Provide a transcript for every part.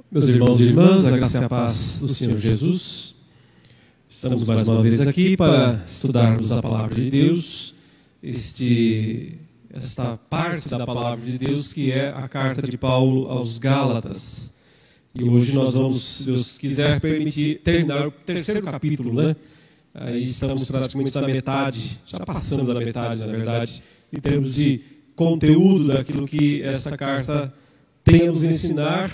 Meus irmãos e irmãs, a graça e a paz do Senhor Jesus. Estamos mais uma vez aqui para estudarmos a Palavra de Deus, esta parte da Palavra de Deus que é a carta de Paulo aos Gálatas. E hoje nós vamos, se Deus quiser permitir, terminar o terceiro capítulo, né? Aí estamos praticamente na metade, já passamos da metade, na verdade, em termos de conteúdo daquilo que essa carta tem a nos ensinar,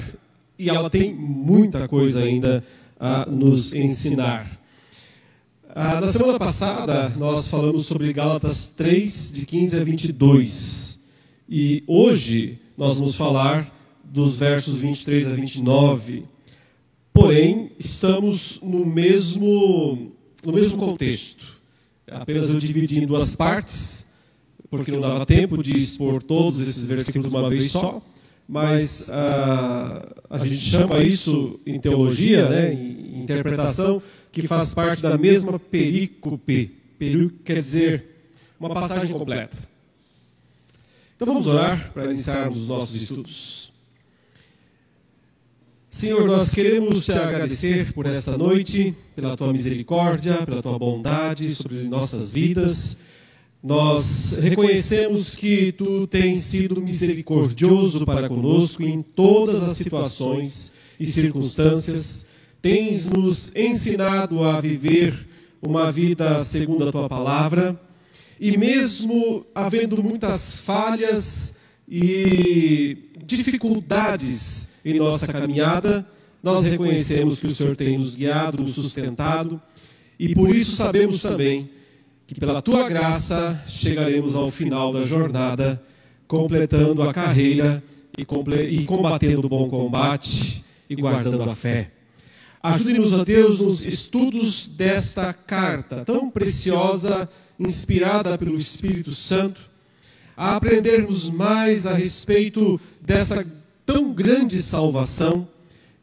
e ela tem muita coisa ainda a nos ensinar. Na semana passada, nós falamos sobre Gálatas 3, de 15 a 22. E hoje nós vamos falar dos versos 23 a 29. Porém, estamos no mesmo contexto. Apenas eu dividi em duas partes, porque não dava tempo de expor todos esses versículos de uma vez só. Mas a gente chama isso em teologia, né, em interpretação, que faz parte da mesma perícope. Perícope quer dizer uma passagem completa. Então vamos orar para iniciarmos os nossos estudos. Senhor, nós queremos te agradecer por esta noite, pela tua misericórdia, pela tua bondade sobre nossas vidas. Nós reconhecemos que tu tens sido misericordioso para conosco em todas as situações e circunstâncias. Tens nos ensinado a viver uma vida segundo a tua palavra. E mesmo havendo muitas falhas e dificuldades em nossa caminhada, nós reconhecemos que o Senhor tem nos guiado, nos sustentado. E por isso sabemos também que pela tua graça chegaremos ao final da jornada, completando a carreira e combatendo o bom combate e guardando a fé. Ajude-nos, ó Deus, nos estudos desta carta tão preciosa, inspirada pelo Espírito Santo, a aprendermos mais a respeito dessa tão grande salvação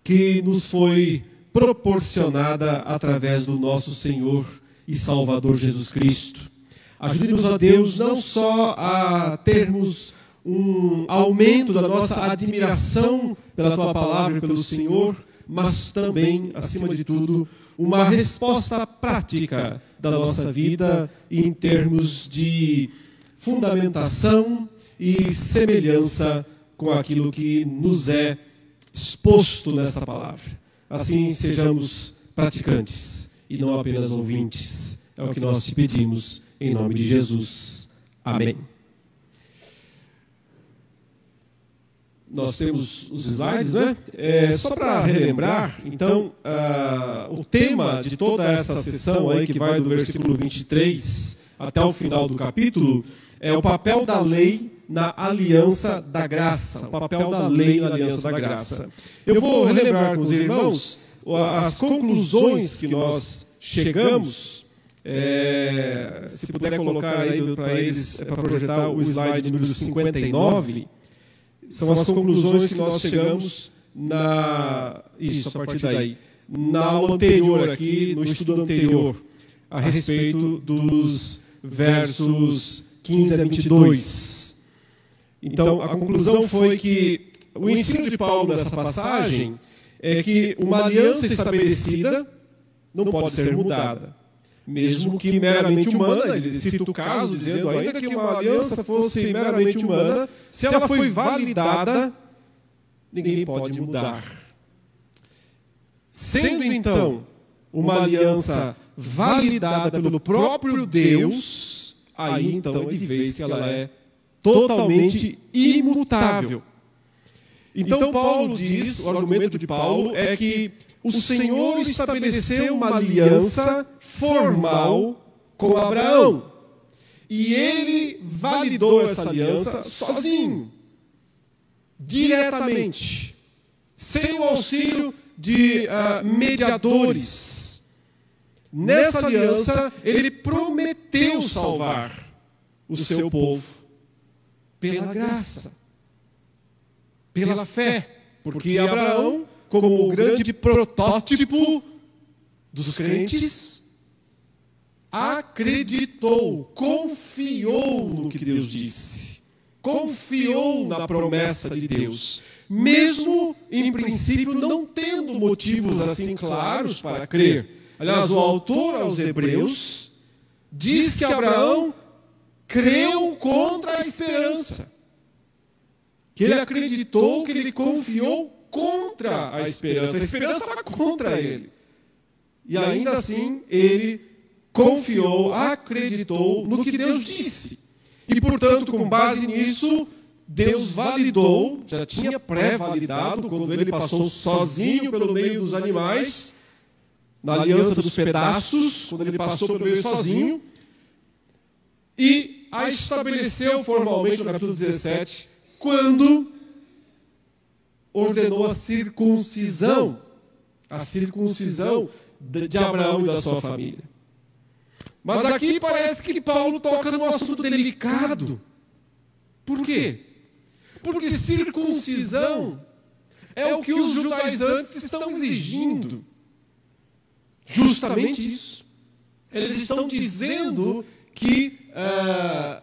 que nos foi proporcionada através do nosso Senhor e Salvador Jesus Cristo. Ajude-nos, ó Deus, não só a termos um aumento da nossa admiração pela tua palavra e pelo Senhor, mas também, acima de tudo, uma resposta prática da nossa vida em termos de fundamentação e semelhança com aquilo que nos é exposto nesta palavra. Assim sejamos praticantes e não apenas ouvintes. É o que nós te pedimos, em nome de Jesus. Amém. Nós temos os slides, né? Só para relembrar, então, o tema de toda essa sessão aí, que vai do versículo 23 até o final do capítulo, é o papel da lei na aliança da graça. O papel da lei na aliança da graça. Eu vou relembrar com os irmãos as conclusões que nós chegamos. Se puder colocar aí para eles, para projetar o slide número 59, são as conclusões que nós chegamos a partir daí, na aula anterior aqui, no estudo anterior, a respeito dos versos 15 a 22. Então, a conclusão foi que o ensino de Paulo nessa passagem é que uma aliança estabelecida não pode ser mudada. Mesmo que meramente humana, ele cita o caso dizendo, ainda que uma aliança fosse meramente humana, se ela foi validada, ninguém pode mudar. Sendo então uma aliança validada pelo próprio Deus, aí então é de vez que ela é totalmente imutável. Então Paulo diz, o argumento de Paulo é que o Senhor estabeleceu uma aliança formal com Abraão. E ele validou essa aliança sozinho, diretamente, sem o auxílio de mediadores. Nessa aliança, ele prometeu salvar o seu povo pela graça, pela fé, porque Abraão, como o grande protótipo dos crentes, acreditou, confiou no que Deus disse, confiou na promessa de Deus, mesmo em princípio não tendo motivos assim claros para crer. Aliás, o autor aos Hebreus diz que Abraão creu contra a esperança, que ele acreditou, que ele confiou contra a esperança. A esperança estava contra ele. E ainda assim, ele confiou, acreditou no que Deus disse. E, portanto, com base nisso, Deus validou, já tinha pré-validado, quando ele passou sozinho pelo meio dos animais, na aliança dos pedaços, quando ele passou pelo meio sozinho, e a estabeleceu formalmente no capítulo 17, quando ordenou a circuncisão de Abraão e da sua família. Mas aqui parece que Paulo toca num assunto delicado. Por quê? Porque circuncisão é o que os judaizantes estão exigindo. Justamente isso. Eles estão dizendo que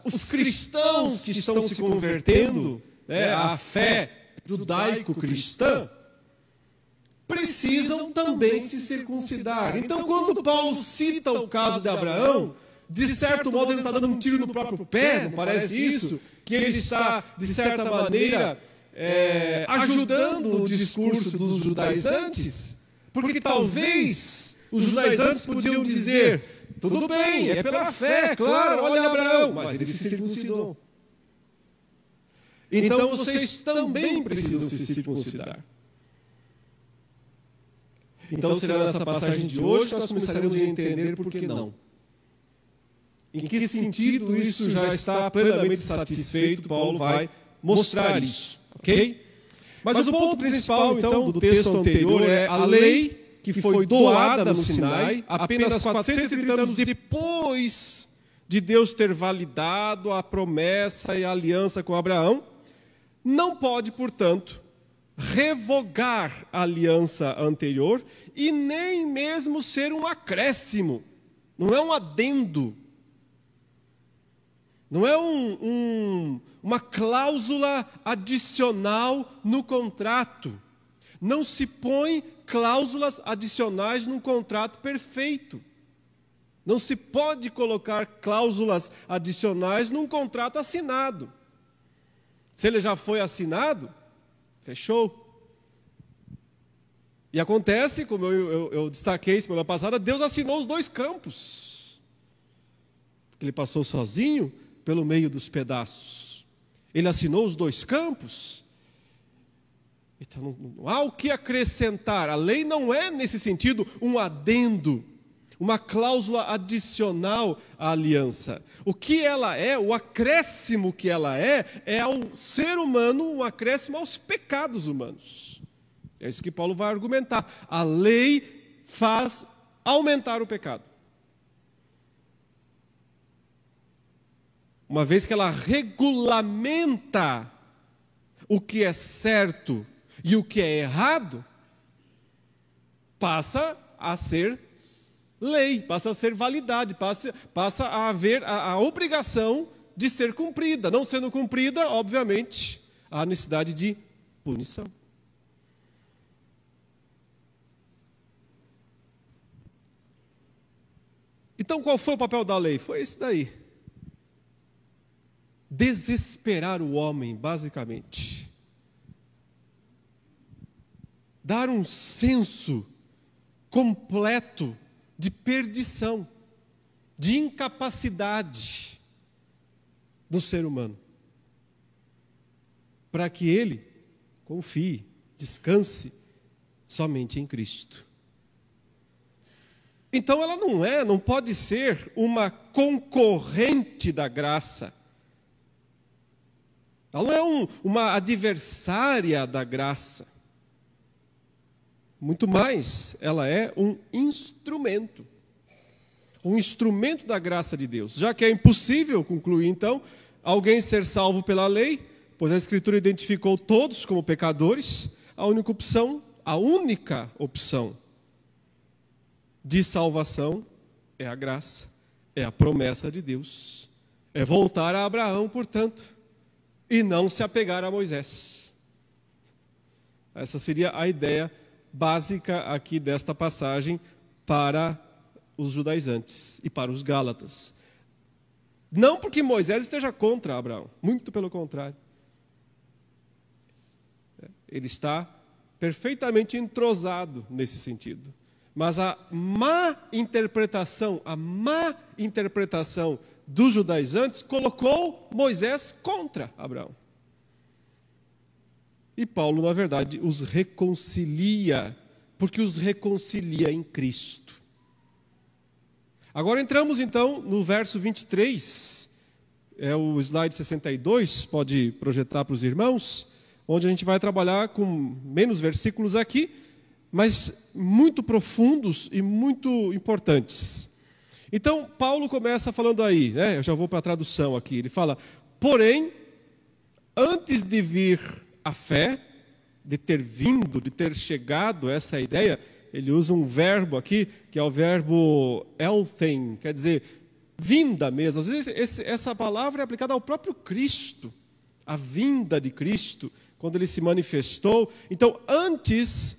os cristãos que estão se convertendo à fé judaico-cristã precisam também se circuncidar. Então, quando Paulo cita o caso de Abraão, de certo modo ele está dando um tiro no próprio pé, não parece isso? Que ele está, de certa maneira, ajudando o discurso dos judaizantes? Porque talvez os judaizantes podiam dizer: tudo bem, é pela fé, claro, olha Abraão, mas ele se circuncidou. Então vocês também precisam se circuncidar. Então será nessa passagem de hoje que nós começaremos a entender por que não. Em que sentido isso já está plenamente satisfeito, Paulo vai mostrar isso, ok? Mas o ponto principal, então, do texto anterior é a lei que foi doada no Sinai, apenas 430 anos depois de Deus ter validado a promessa e a aliança com Abraão, não pode, portanto, revogar a aliança anterior e nem mesmo ser um acréscimo, não é um adendo, não é uma cláusula adicional no contrato. Não se põe cláusulas adicionais num contrato perfeito. Não se pode colocar cláusulas adicionais num contrato assinado. Se ele já foi assinado, fechou. E acontece, como eu destaquei semana passada, Deus assinou os dois campos. Porque ele passou sozinho pelo meio dos pedaços. Ele assinou os dois campos. Então não há o que acrescentar. A lei não é, nesse sentido, um adendo, uma cláusula adicional à aliança. O que ela é, o acréscimo que ela é ao ser humano, um acréscimo aos pecados humanos. É isso que Paulo vai argumentar. A lei faz aumentar o pecado. Uma vez que ela regulamenta o que é certo e o que é errado, passa a ser lei, passa a ser validade, passa a haver a obrigação de ser cumprida. Não sendo cumprida, obviamente, há necessidade de punição. Então, qual foi o papel da lei? Foi esse daí. Desesperar o homem, basicamente. Dar um senso completo de perdição, de incapacidade do ser humano, para que ele confie, descanse somente em Cristo. Então ela não pode ser uma concorrente da graça. Ela não é uma adversária da graça. Muito mais, ela é um instrumento da graça de Deus. Já que é impossível concluir, então, alguém ser salvo pela lei, pois a Escritura identificou todos como pecadores, a única opção de salvação é a graça, é a promessa de Deus, é voltar a Abraão, portanto, e não se apegar a Moisés. Essa seria a ideia básica aqui desta passagem para os judaizantes e para os gálatas. Não porque Moisés esteja contra Abraão, muito pelo contrário. Ele está perfeitamente entrosado nesse sentido. Mas a má interpretação dos judaizantes colocou Moisés contra Abraão. E Paulo, na verdade, os reconcilia, porque os reconcilia em Cristo. Agora entramos então no verso 23, é o slide 62, pode projetar para os irmãos, onde a gente vai trabalhar com menos versículos aqui, mas muito profundos e muito importantes. Então, Paulo começa falando aí, né? Eu já vou para a tradução aqui, ele fala: porém, antes de vir a fé, de ter vindo, de ter chegado a essa ideia, ele usa um verbo aqui, que é o verbo elthen, quer dizer, vinda mesmo. Às vezes essa palavra é aplicada ao próprio Cristo, a vinda de Cristo, quando ele se manifestou. Então, antes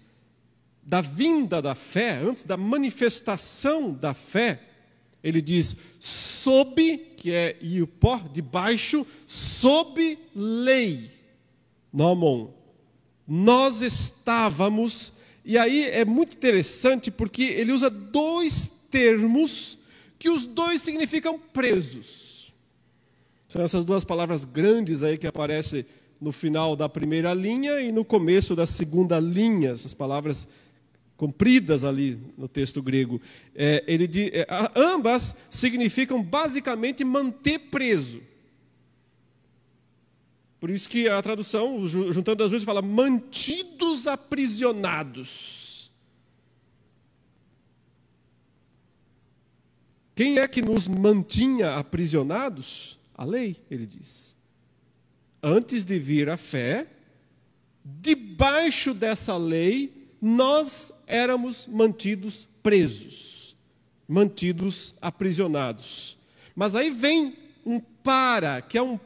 da vinda da fé, antes da manifestação da fé, ele diz, sob, que é iupó, debaixo, sob lei, nomon. Nós estávamos, e aí é muito interessante porque ele usa dois termos que os dois significam presos. São essas duas palavras grandes aí que aparecem no final da primeira linha e no começo da segunda linha, essas palavras compridas ali no texto grego. Ambas significam basicamente manter preso. Por isso que a tradução, juntando as duas, fala mantidos aprisionados. Quem é que nos mantinha aprisionados? A lei, ele diz. Antes de vir a fé, debaixo dessa lei, nós éramos mantidos presos, mantidos aprisionados. Mas aí vem um que é um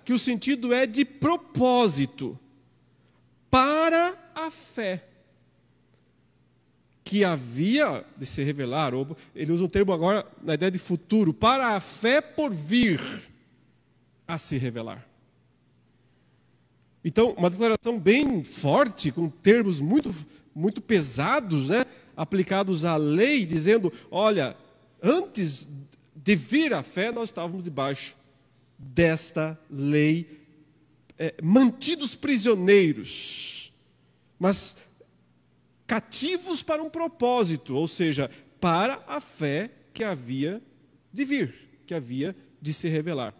que o sentido é de propósito, para a fé, que havia de se revelar, ou ele usa um termo agora na ideia de futuro, para a fé por vir a se revelar. Então, uma declaração bem forte, com termos muito pesados, né, aplicados à lei, dizendo, olha, antes de vir a fé, nós estávamos debaixo desta lei, mantidos prisioneiros, mas cativos para um propósito, ou seja, para a fé que havia de vir, que havia de se revelar.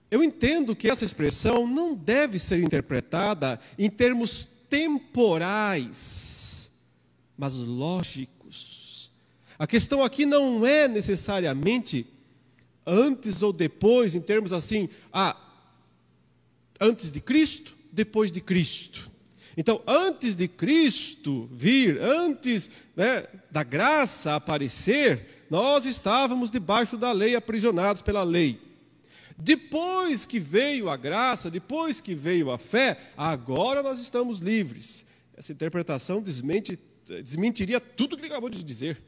Eu entendo que essa expressão não deve ser interpretada em termos temporais, mas lógicos. A questão aqui não é necessariamente antes ou depois, em termos assim, antes de Cristo, depois de Cristo. Então, antes de Cristo vir, antes, né, da graça aparecer, nós estávamos debaixo da lei, aprisionados pela lei. Depois que veio a graça, depois que veio a fé, agora nós estamos livres. Essa interpretação desmentiria tudo que ele acabou de dizer.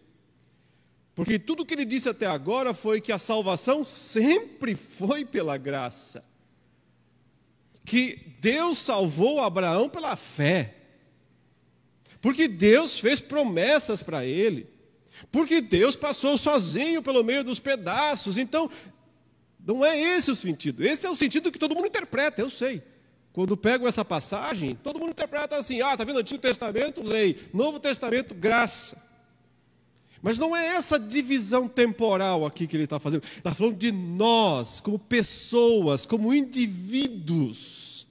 Porque tudo que ele disse até agora foi que a salvação sempre foi pela graça. Que Deus salvou Abraão pela fé. Porque Deus fez promessas para ele. Porque Deus passou sozinho pelo meio dos pedaços. Então, não é esse o sentido. Esse é o sentido que todo mundo interpreta, eu sei. Quando pego essa passagem, todo mundo interpreta assim, está vendo? Antigo Testamento, lei. Novo Testamento, graça. Mas não é essa divisão temporal aqui que ele está fazendo. Ele está falando de nós, como pessoas, como indivíduos.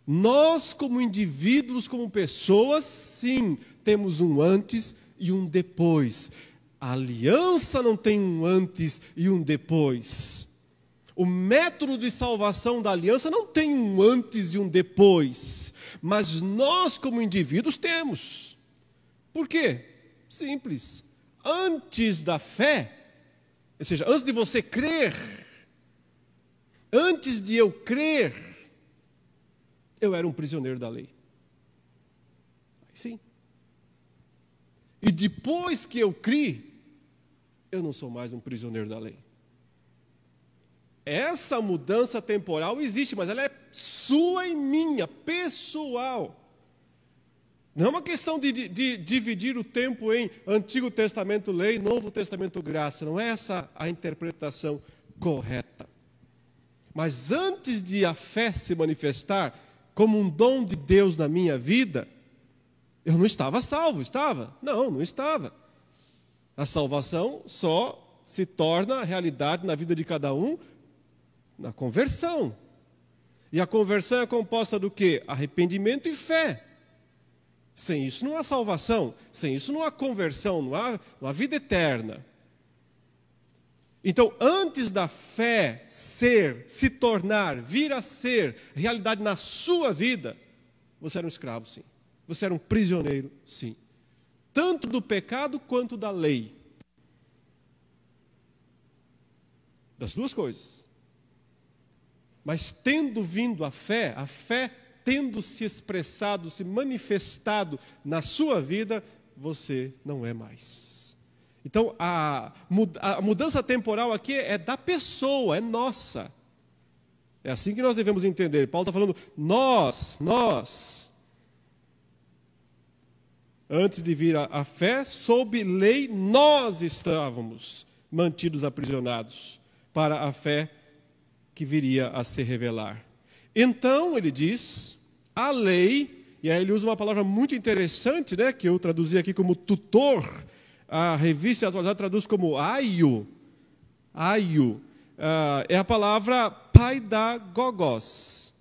Nós, como indivíduos, como pessoas, sim, temos um antes e um depois. A aliança não tem um antes e um depois. O método de salvação da aliança não tem um antes e um depois. Mas nós, como indivíduos, temos. Por quê? Simples. Antes da fé, ou seja, antes de você crer, antes de eu crer, eu era um prisioneiro da lei. Sim. E depois que eu criei, eu não sou mais um prisioneiro da lei. Essa mudança temporal existe, mas ela é sua e minha, pessoal. Não é uma questão de dividir o tempo em Antigo Testamento lei, Novo Testamento graça. Não é essa a interpretação correta. Mas antes de a fé se manifestar como um dom de Deus na minha vida, eu não estava salvo, estava? Não, não estava. A salvação só se torna realidade na vida de cada um na conversão. E a conversão é composta do quê? Arrependimento e fé. Sem isso não há salvação, sem isso não há conversão, não há vida eterna. Então, antes da fé se tornar, vir a ser realidade na sua vida, você era um escravo, sim. Você era um prisioneiro, sim. Tanto do pecado quanto da lei. Das duas coisas. Mas tendo vindo a fé tendo se expressado, se manifestado na sua vida, você não é mais. Então, a mudança temporal aqui é da pessoa, é nossa. É assim que nós devemos entender. Paulo está falando, nós. Antes de vir a fé, sob lei, nós estávamos mantidos aprisionados para a fé que viria a se revelar. Então, ele diz, a lei, e aí ele usa uma palavra muito interessante, né, que eu traduzi aqui como tutor, a revista atualizada traduz como aio. É a palavra paidagogos,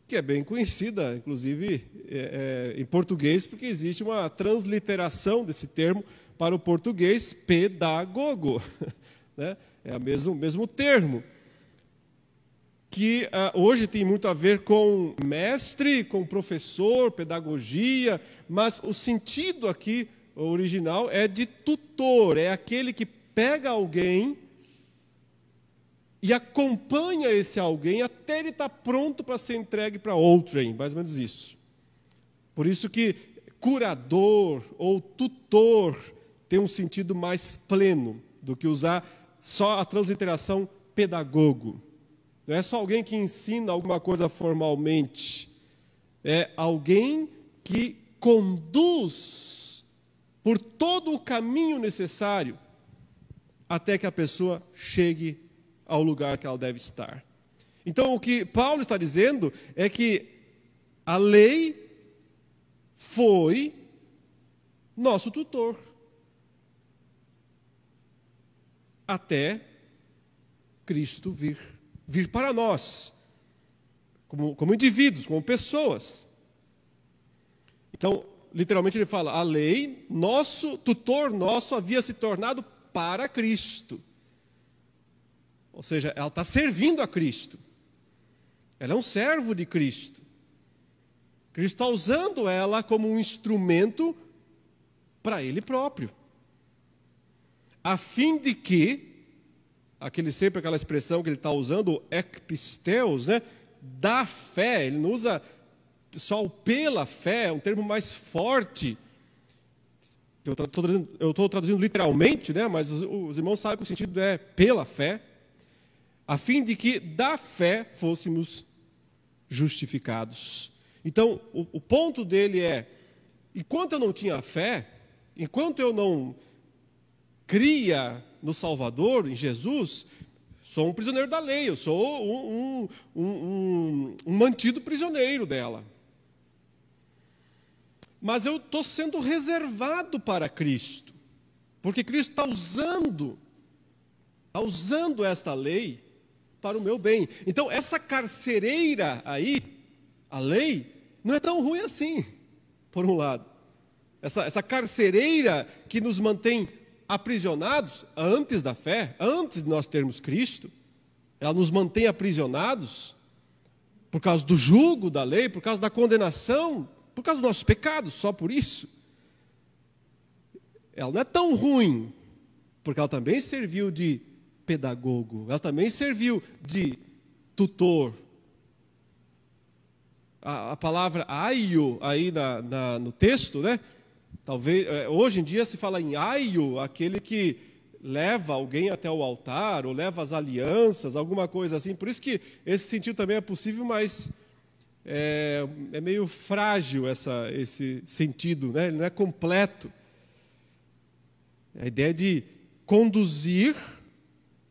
que é bem conhecida, inclusive, em português, porque existe uma transliteração desse termo para o português, pedagogo. Né? É o mesmo termo. Que hoje tem muito a ver com mestre, com professor, pedagogia, mas o sentido aqui, o original, é de tutor, é aquele que pega alguém e acompanha esse alguém até ele estar pronto para ser entregue para outrem, mais ou menos isso. Por isso que curador ou tutor tem um sentido mais pleno do que usar só a transliteração pedagogo. Não é só alguém que ensina alguma coisa formalmente. É alguém que conduz por todo o caminho necessário até que a pessoa chegue ao lugar que ela deve estar. Então, o que Paulo está dizendo é que a lei foi nosso tutor até Cristo vir para nós, como indivíduos, como pessoas. Então, literalmente ele fala, a lei, tutor nosso havia se tornado para Cristo. Ou seja, ela está servindo a Cristo. Ela é um servo de Cristo. Cristo está usando ela como um instrumento para Ele próprio. A fim de que, sempre aquela expressão que ele está usando, o ekpisteos, né, da fé, ele não usa só o pela fé, é um termo mais forte. Eu estou traduzindo literalmente, né, mas os irmãos sabem que o sentido é pela fé, a fim de que da fé fôssemos justificados. Então, o ponto dele é, enquanto eu não tinha fé, enquanto eu não cria no Salvador, em Jesus, sou um prisioneiro da lei, eu sou um mantido prisioneiro dela. Mas eu estou sendo reservado para Cristo, porque Cristo está usando esta lei para o meu bem. Então, essa carcereira aí, a lei, não é tão ruim assim, por um lado. Essa carcereira que nos mantém aprisionados antes da fé, antes de nós termos Cristo, ela nos mantém aprisionados por causa do jugo da lei, por causa da condenação, por causa dos nossos pecados, só por isso. Ela não é tão ruim, porque ela também serviu de pedagogo, ela também serviu de tutor. A palavra aio aí no texto, né? Talvez hoje em dia se fala em aio, aquele que leva alguém até o altar, ou leva as alianças, alguma coisa assim. Por isso que esse sentido também é possível, mas é meio frágil esse sentido, né? Ele não é completo. A ideia de conduzir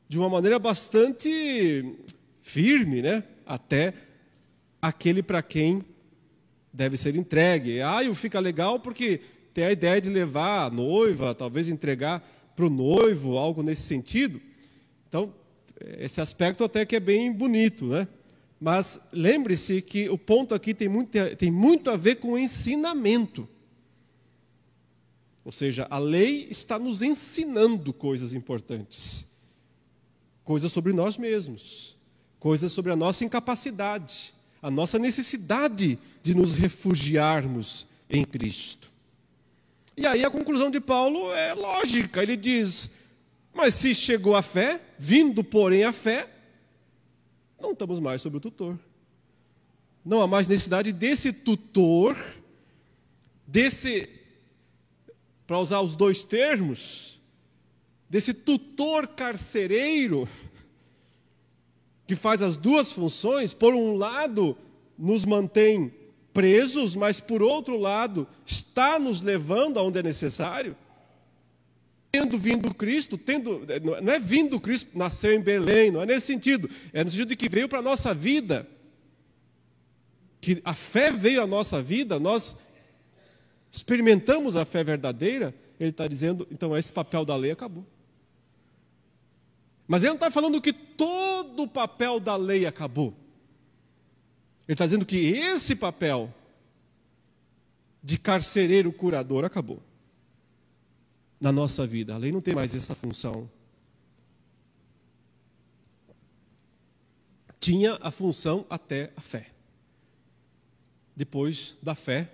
de uma maneira bastante firme, né? Até aquele para quem deve ser entregue. Aio fica legal porque tem a ideia de levar a noiva, talvez entregar para o noivo, algo nesse sentido. Então, esse aspecto até que é bem bonito, né? Mas lembre-se que o ponto aqui tem muito a ver com o ensinamento. Ou seja, a lei está nos ensinando coisas importantes. Coisas sobre nós mesmos. Coisas sobre a nossa incapacidade. A nossa necessidade de nos refugiarmos em Cristo. E aí a conclusão de Paulo é lógica. Ele diz, mas se chegou a fé, vindo porém a fé, não estamos mais sob o tutor. Não há mais necessidade desse tutor, para usar os dois termos, desse tutor carcereiro, que faz as duas funções. Por um lado, nos mantém presos, mas por outro lado, está nos levando aonde é necessário. Tendo vindo Cristo, não é vindo Cristo, nasceu em Belém, não é nesse sentido. É no sentido de que veio para a nossa vida. Que a fé veio à nossa vida, nós experimentamos a fé verdadeira. Ele está dizendo, então esse papel da lei acabou. Mas ele não está falando que todo o papel da lei acabou. Ele está dizendo que esse papel de carcereiro curador acabou na nossa vida. A lei não tem mais essa função. Tinha a função até a fé. Depois da fé,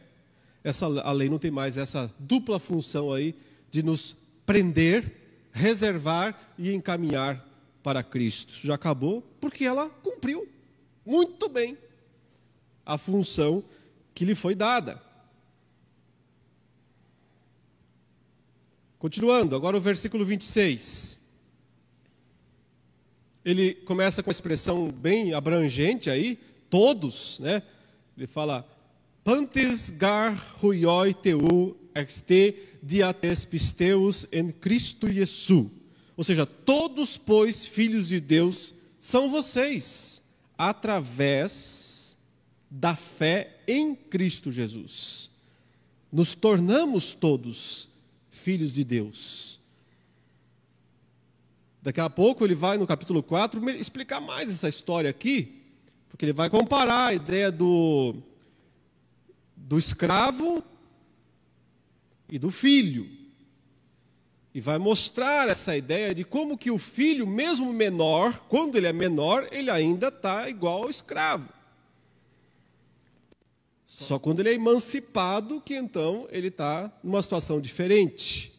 a lei não tem mais essa dupla função aí de nos prender, reservar e encaminhar para Cristo. Já acabou porque ela cumpriu muito bem a função que lhe foi dada. Continuando, agora o versículo 26. Ele começa com uma expressão bem abrangente aí, todos, né? Ele fala, pantes gar huioi teu exte diates pisteus en Cristo Iesu. Ou seja, todos, pois, filhos de Deus, são vocês, através da fé em Cristo Jesus. Nos tornamos todos filhos de Deus. Daqui a pouco ele vai no capítulo 4 explicar mais essa história aqui, porque ele vai comparar a ideia do escravo e do filho. E vai mostrar essa ideia de como que o filho, mesmo menor, quando ele é menor, ele ainda está igual ao escravo. Só quando ele é emancipado que então ele está numa situação diferente.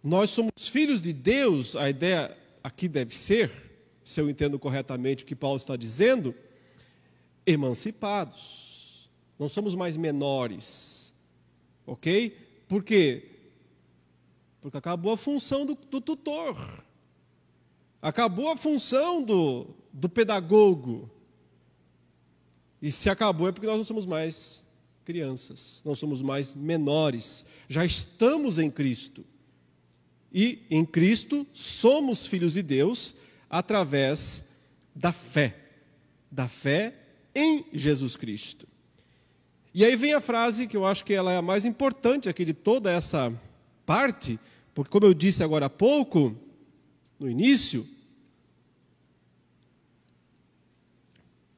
Nós somos filhos de Deus, a ideia aqui deve ser, se eu entendo corretamente o que Paulo está dizendo, emancipados. Não somos mais menores, ok? Por quê? Porque acabou a função do tutor. Acabou a função do pedagogo. E se acabou é porque nós não somos mais crianças, não somos mais menores. Já estamos em Cristo. E em Cristo somos filhos de Deus através da fé. Da fé em Jesus Cristo. E aí vem a frase que eu acho que ela é a mais importante aqui de toda essa parte, porque como eu disse agora há pouco, no início,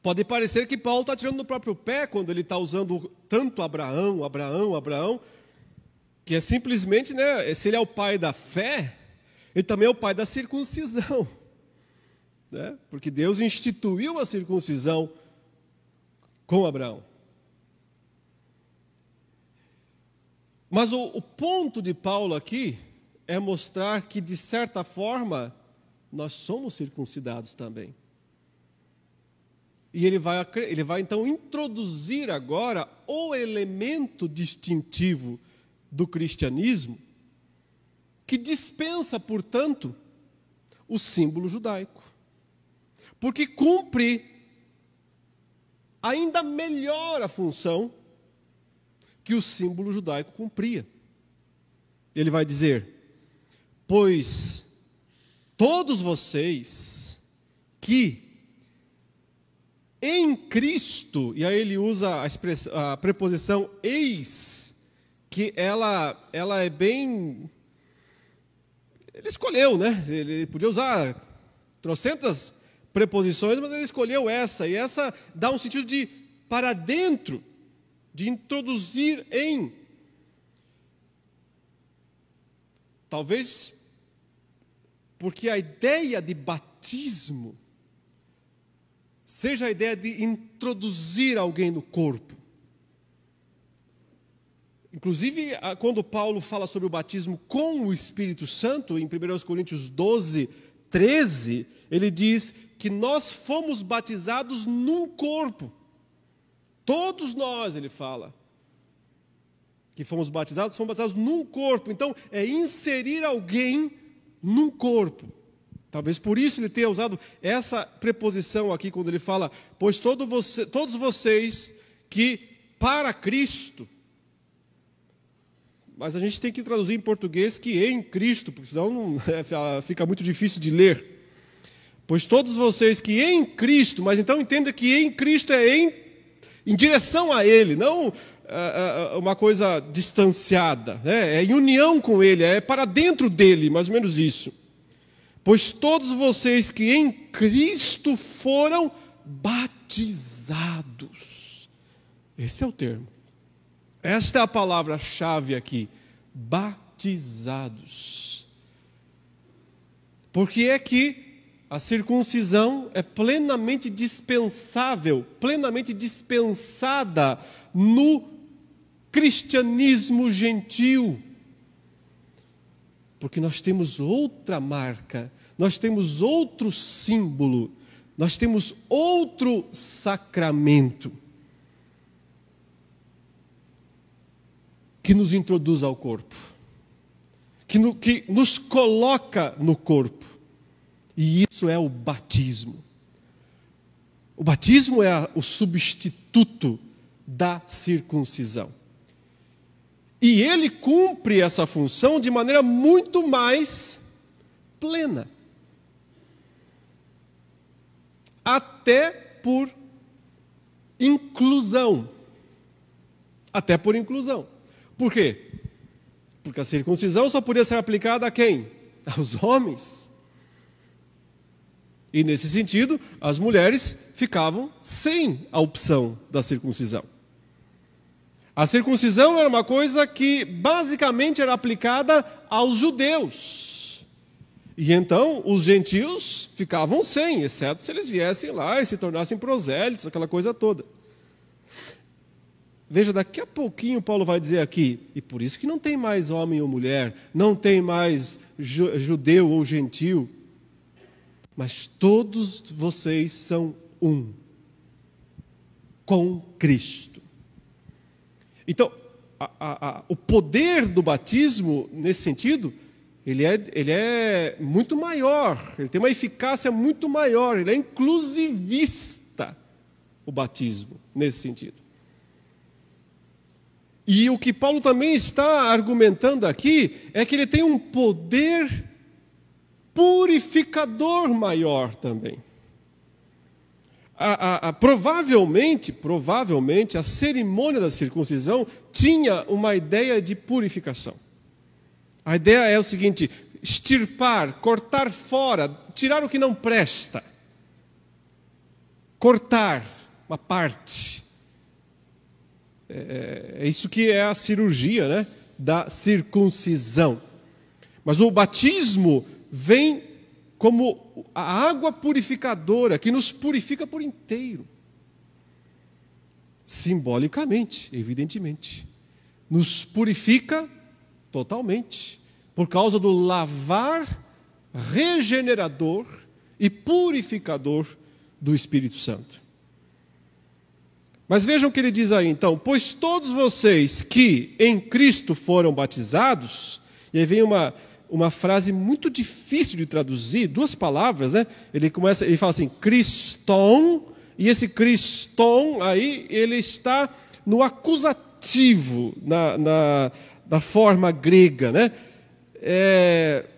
pode parecer que Paulo está tirando no próprio pé quando ele está usando tanto Abraão, que é simplesmente, né, se ele é o pai da fé, ele também é o pai da circuncisão. Né? Porque Deus instituiu a circuncisão com Abraão. Mas o ponto de Paulo aqui é mostrar que, de certa forma, nós somos circuncidados também. E ele vai então introduzir agora o elemento distintivo do cristianismo, que dispensa, portanto, o símbolo judaico. Porque cumpre ainda melhor a função que o símbolo judaico cumpria. Ele vai dizer: pois todos vocês que em Cristo, e aí ele usa a preposição eis, que ela é bem... Ele escolheu, né? Ele podia usar trocentas preposições, mas ele escolheu essa, e essa dá um sentido de para dentro, de introduzir em. Talvez porque a ideia de batismo seja a ideia de introduzir alguém no corpo. Inclusive, quando Paulo fala sobre o batismo com o Espírito Santo, em 1 Coríntios 12, 13, ele diz que nós fomos batizados num corpo. Todos nós, ele fala, que fomos batizados num corpo. Então, é inserir alguém num corpo. Talvez por isso ele tenha usado essa preposição aqui, quando ele fala, pois todos vocês que para Cristo... Mas a gente tem que traduzir em português que em Cristo, porque senão fica muito difícil de ler. Pois todos vocês que em Cristo, mas então entenda que em Cristo é em direção a Ele, não uma coisa distanciada, né? É em união com Ele, é para dentro dEle, mais ou menos isso. Pois todos vocês que em Cristo foram batizados. Esse é o termo. Esta é a palavra-chave aqui, batizados. Porque é que a circuncisão é plenamente dispensável, plenamente dispensada no cristianismo gentil. Porque nós temos outra marca, nós temos outro símbolo, nós temos outro sacramento que nos introduz ao corpo, que nos coloca no corpo, e isso é o batismo. O batismo é o substituto da circuncisão, e ele cumpre essa função de maneira muito mais plena, até por inclusão. Por quê? Porque a circuncisão só podia ser aplicada a quem? Aos homens. E nesse sentido, as mulheres ficavam sem a opção da circuncisão. A circuncisão era uma coisa que basicamente era aplicada aos judeus. E então os gentios ficavam sem, exceto se eles viessem lá e se tornassem prosélitos, aquela coisa toda. Veja, daqui a pouquinho Paulo vai dizer aqui, e por isso que não tem mais homem ou mulher, não tem mais judeu ou gentil, mas todos vocês são um, com Cristo. Então, o poder do batismo, nesse sentido, ele é muito maior, ele tem uma eficácia muito maior, ele é inclusivista, o batismo, nesse sentido. E o que Paulo também está argumentando aqui é que ele tem um poder purificador maior também. Provavelmente, a cerimônia da circuncisão tinha uma ideia de purificação. A ideia é o seguinte: extirpar, cortar fora, tirar o que não presta. Cortar uma parte. É isso que é a cirurgia, né, da circuncisão. Mas o batismo vem como a água purificadora, que nos purifica por inteiro. Simbolicamente, evidentemente. Nos purifica totalmente, por causa do lavar regenerador e purificador do Espírito Santo. Mas vejam o que ele diz aí, então. Pois todos vocês que em Cristo foram batizados, e aí vem uma frase muito difícil de traduzir, duas palavras, né? Ele fala assim, Christon, e esse Christon aí, ele está no acusativo, na forma grega, né?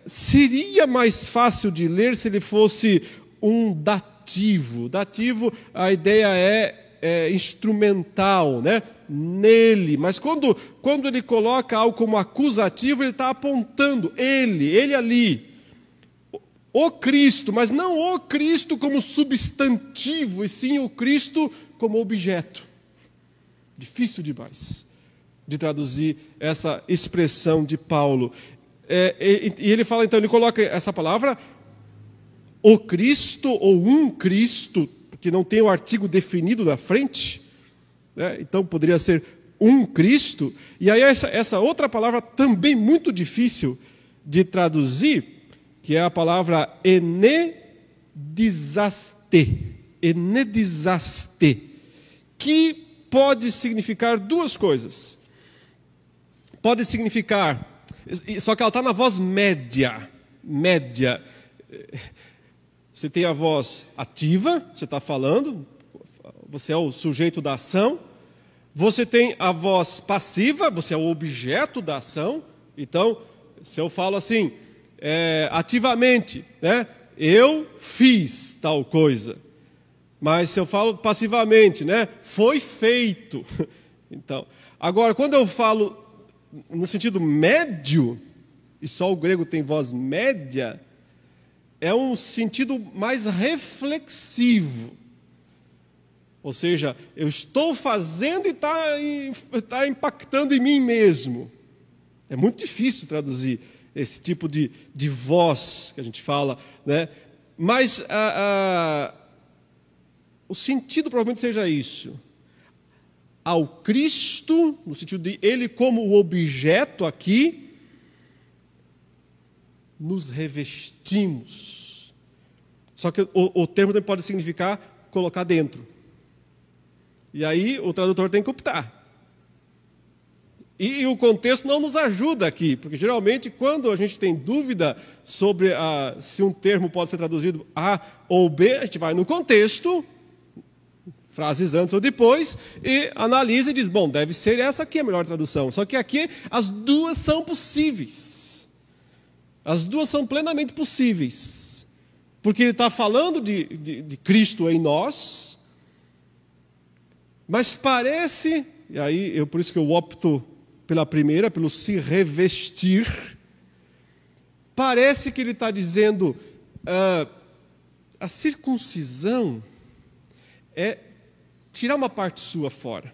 Seria mais fácil de ler se ele fosse um dativo. Dativo, a ideia é instrumental, né? Nele. Mas quando ele coloca algo como acusativo, ele está apontando ele ali. O Cristo, mas não o Cristo como substantivo, e sim o Cristo como objeto. Difícil demais de traduzir essa expressão de Paulo. E ele fala, então, ele coloca essa palavra, o Cristo ou um Cristo, que não tem o artigo definido na frente, né? Então poderia ser um Cristo. E aí essa outra palavra também muito difícil de traduzir, que é a palavra enedizaste, que pode significar duas coisas. Pode significar, só que ela está na voz média. Você tem a voz ativa, você está falando, você é o sujeito da ação. Você tem a voz passiva, você é o objeto da ação. Então, se eu falo assim, ativamente, né? Eu fiz tal coisa. Mas se eu falo passivamente, né? Foi feito. Então, agora, quando eu falo no sentido médio, e só o grego tem voz média, é um sentido mais reflexivo. Ou seja, eu estou fazendo e está impactando em mim mesmo. É muito difícil traduzir esse tipo de voz que a gente fala, né? Mas o sentido provavelmente seja isso. Ao Cristo, no sentido de Ele como o objeto aqui, nos revestimos. Só que o termo também pode significar colocar dentro. E aí o tradutor tem que optar. E o contexto não nos ajuda aqui, porque geralmente quando a gente tem dúvida sobre se um termo pode ser traduzido A ou B, a gente vai no contexto, frases antes ou depois, e analisa e diz, bom, deve ser essa aqui a melhor tradução. Só que aqui as duas são possíveis. As duas são plenamente possíveis. Porque ele está falando de Cristo em nós, mas parece, e aí por isso que eu opto pela primeira, pelo se revestir, parece que ele está dizendo, a circuncisão é tirar uma parte sua fora.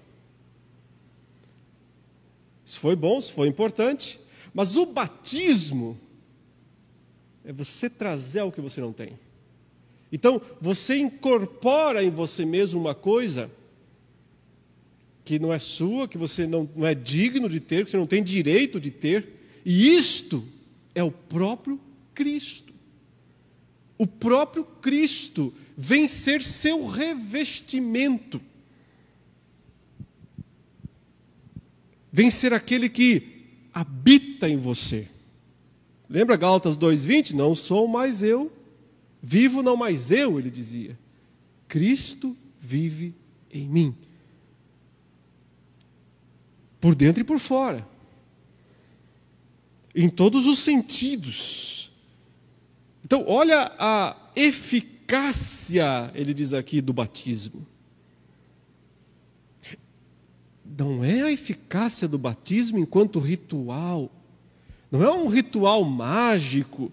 Isso foi bom, isso foi importante, mas o batismo é você trazer o que você não tem. Então, você incorpora em você mesmo uma coisa que não é sua, que você não é digno de ter, que você não tem direito de ter, e isto é o próprio Cristo. O próprio Cristo vem ser seu revestimento. Vem ser aquele que habita em você. Lembra Gálatas 2:20? Não sou mais eu, vivo não mais eu, ele dizia. Cristo vive em mim. Por dentro e por fora. Em todos os sentidos. Então, olha a eficácia, ele diz aqui, do batismo. Não é a eficácia do batismo enquanto ritual. Não é um ritual mágico.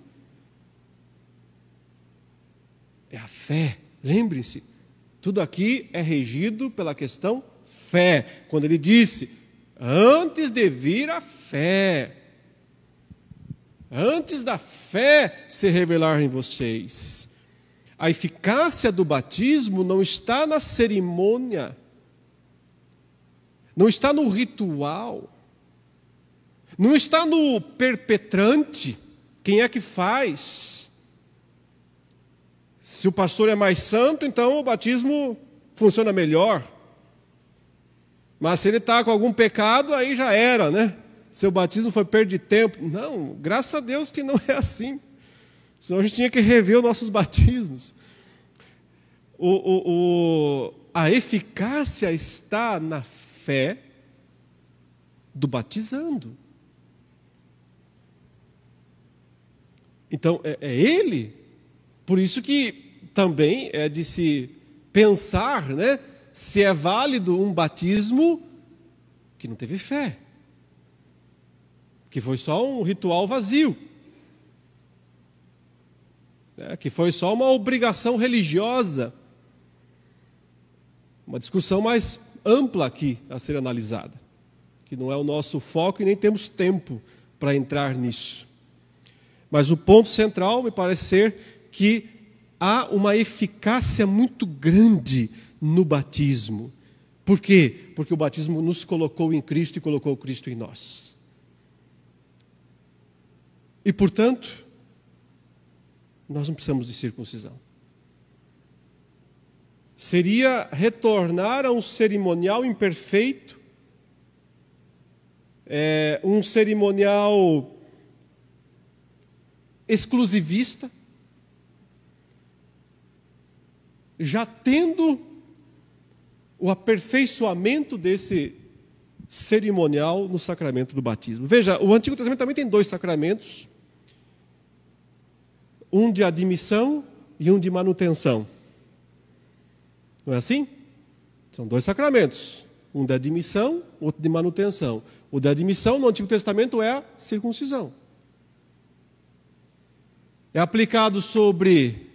É a fé. Lembre-se, tudo aqui é regido pela questão fé. Quando ele disse, antes de vir a fé, antes da fé se revelar em vocês. A eficácia do batismo não está na cerimônia, não está no ritual, não está no perpetrante, quem é que faz. Se o pastor é mais santo, então o batismo funciona melhor. Mas se ele está com algum pecado, aí já era, né? Seu batismo foi perda de tempo. Não, graças a Deus que não é assim. Senão a gente tinha que rever os nossos batismos. A eficácia está na fé do batizando. Então, é ele. Por isso que também é de se pensar, né, se é válido um batismo que não teve fé, que foi só um ritual vazio, que foi só uma obrigação religiosa. Uma discussão mais ampla aqui a ser analisada, que não é o nosso foco e nem temos tempo para entrar nisso. Mas o ponto central me parece ser que há uma eficácia muito grande no batismo. Por quê? Porque o batismo nos colocou em Cristo e colocou Cristo em nós. E, portanto, nós não precisamos de circuncisão. Seria retornar a um cerimonial imperfeito, um cerimonial exclusivista, já tendo o aperfeiçoamento desse cerimonial no sacramento do batismo. Veja, o Antigo Testamento também tem 2 sacramentos, um de admissão e um de manutenção. Não é assim? São 2 sacramentos, um de admissão, outro de manutenção. O de admissão no Antigo Testamento é a circuncisão. É aplicado sobre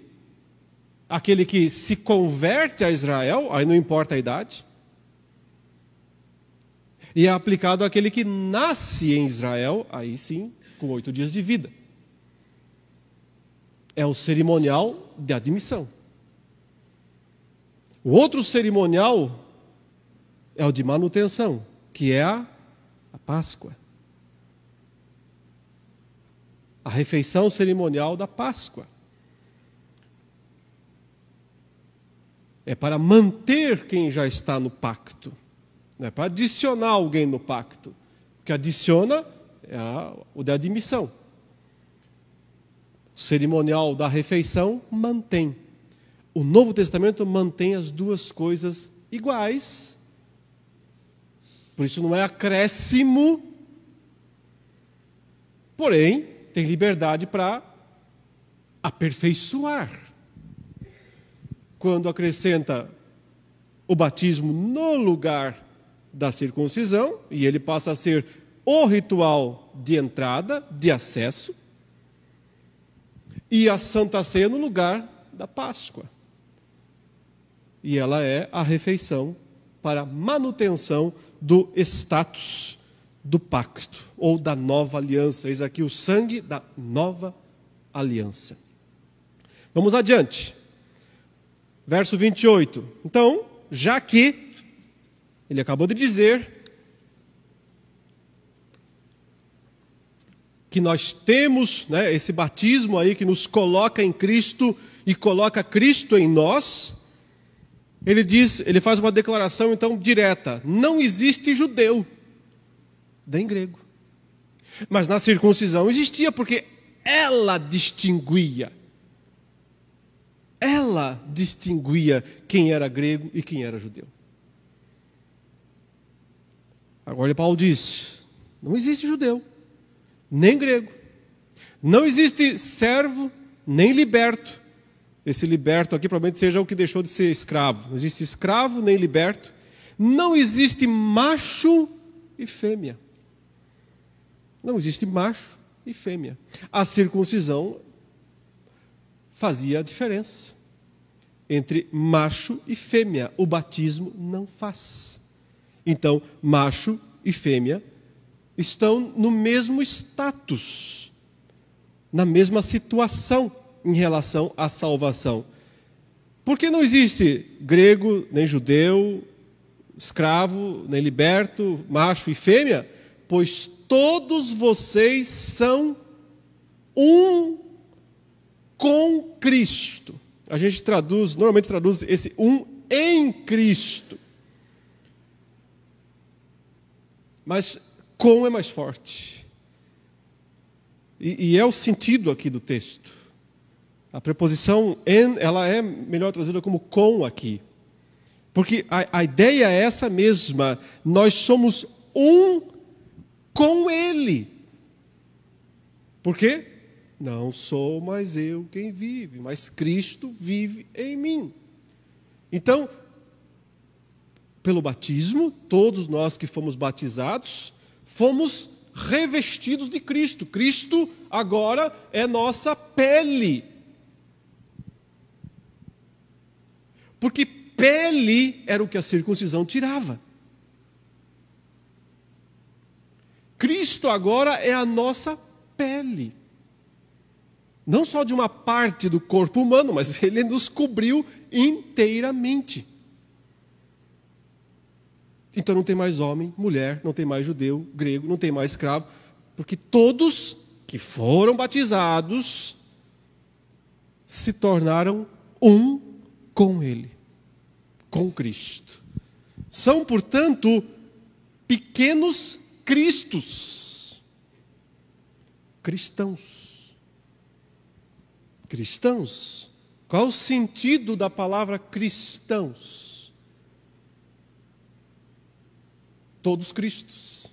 aquele que se converte a Israel, aí não importa a idade. E é aplicado àquele que nasce em Israel, aí sim, com 8 dias de vida. É o cerimonial de admissão. O outro cerimonial é o de manutenção, que é a Páscoa. A refeição cerimonial da Páscoa. É para manter quem já está no pacto. Não é para adicionar alguém no pacto. O que adiciona é o da admissão. O cerimonial da refeição mantém. O Novo Testamento mantém as 2 coisas iguais. Por isso não é acréscimo. Porém, tem liberdade para aperfeiçoar. Quando acrescenta o batismo no lugar da circuncisão, e ele passa a ser o ritual de entrada, de acesso, e a Santa Ceia no lugar da Páscoa. E ela é a refeição para manutenção do status do pacto, ou da nova aliança. Eis aqui o sangue da nova aliança. Vamos adiante. Verso 28. Então, já que ele acabou de dizer que nós temos, né, esse batismo aí que nos coloca em Cristo e coloca Cristo em nós, ele faz uma declaração então direta: não existe judeu, nem grego. Mas na circuncisão existia, porque ela distinguia. Ela distinguia quem era grego e quem era judeu. Agora Paulo diz: não existe judeu, nem grego. Não existe servo, nem liberto. Esse liberto aqui provavelmente seja o que deixou de ser escravo. Não existe escravo, nem liberto. Não existe macho e fêmea. Não existe macho e fêmea. A circuncisão fazia a diferença entre macho e fêmea. O batismo não faz. Então, macho e fêmea estão no mesmo status, na mesma situação em relação à salvação. Porque não existe grego, nem judeu, escravo, nem liberto, macho e fêmea? Pois todos vocês são um com Cristo. A gente normalmente traduz esse um em Cristo. mas com é mais forte. E é o sentido aqui do texto. A preposição en, ela é melhor traduzida como com aqui. Porque a ideia é essa mesma. Nós somos um com Ele. Por quê? Não sou mais eu quem vive, mas Cristo vive em mim. Então, pelo batismo, todos nós que fomos batizados, fomos revestidos de Cristo. Cristo agora é nossa pele. Porque pele era o que a circuncisão tirava. Cristo agora é a nossa pele. Não só de uma parte do corpo humano, mas Ele nos cobriu inteiramente. Então não tem mais homem, mulher, não tem mais judeu, grego, não tem mais escravo, porque todos que foram batizados se tornaram um com Ele, com Cristo. São, portanto, pequenos cristos, cristãos. Cristãos. Qual o sentido da palavra cristãos? Todos cristos.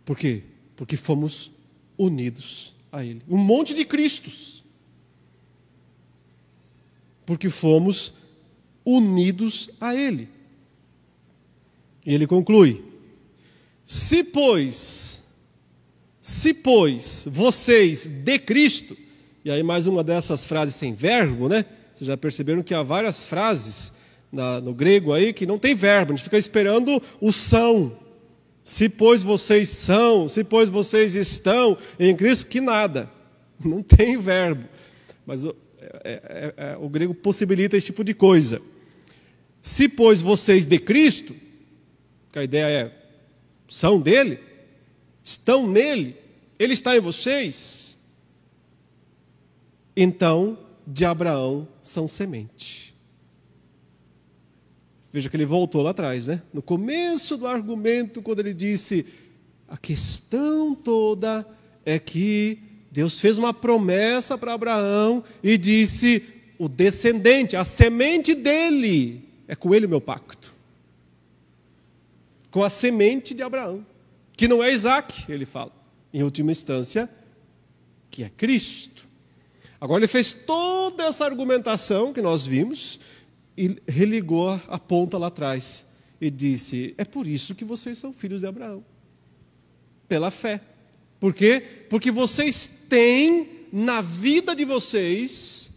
Por quê? Porque fomos unidos a Ele. Um monte de cristos. Porque fomos unidos a Ele. E ele conclui: se pois vocês de Cristo, e aí mais uma dessas frases sem verbo, né? Vocês já perceberam que há várias frases no grego aí que não tem verbo, a gente fica esperando o são. Se pois vocês são, se pois vocês estão em Cristo, que nada, não tem verbo. Mas o grego possibilita esse tipo de coisa. Se pois vocês de Cristo, que a ideia é, são dele, estão nele, ele está em vocês, então de Abraão são semente. Veja que ele voltou lá atrás, né? No começo do argumento, quando ele disse, a questão toda é que Deus fez uma promessa para Abraão e disse, o descendente, a semente dele, é com ele o meu pacto. Com a semente de Abraão, que não é Isaac, ele fala, em última instância, que é Cristo. Agora ele fez toda essa argumentação que nós vimos e religou a ponta lá atrás e disse, é por isso que vocês são filhos de Abraão, pela fé. Por quê? Porque vocês têm na vida de vocês,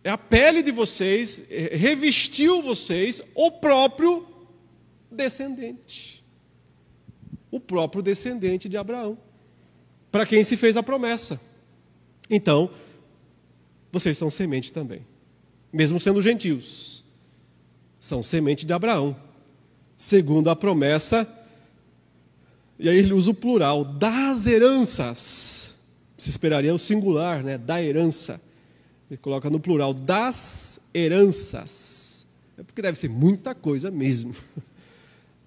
a pele de vocês, revestiu vocês o próprio descendente. O próprio descendente de Abraão, para quem se fez a promessa. Então, vocês são semente também. Mesmo sendo gentios, são semente de Abraão, segundo a promessa, e aí ele usa o plural, das heranças. Se esperaria o singular, né? Da herança. Ele coloca no plural, das heranças. É porque deve ser muita coisa mesmo.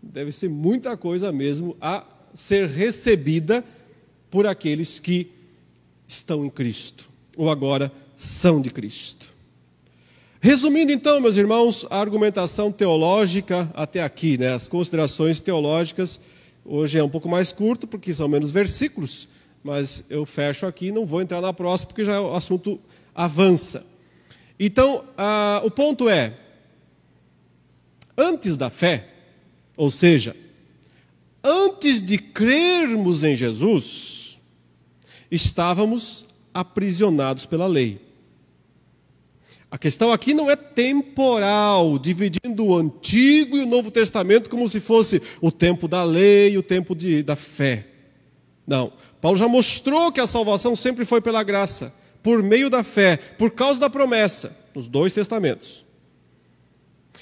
Deve ser muita coisa mesmo a ser recebida por aqueles que estão em Cristo, ou agora são de Cristo. Resumindo então, meus irmãos, a argumentação teológica até aqui, né? As considerações teológicas, hoje é um pouco mais curto, porque são menos versículos, mas eu fecho aqui, não vou entrar na próxima, porque já o assunto avança. Então, o ponto é, antes da fé, ou seja, antes de crermos em Jesus, estávamos aprisionados pela lei. A questão aqui não é temporal, dividindo o Antigo e o Novo Testamento como se fosse o tempo da lei e o tempo da fé. Não, Paulo já mostrou que a salvação sempre foi pela graça, por meio da fé, por causa da promessa, nos dois testamentos.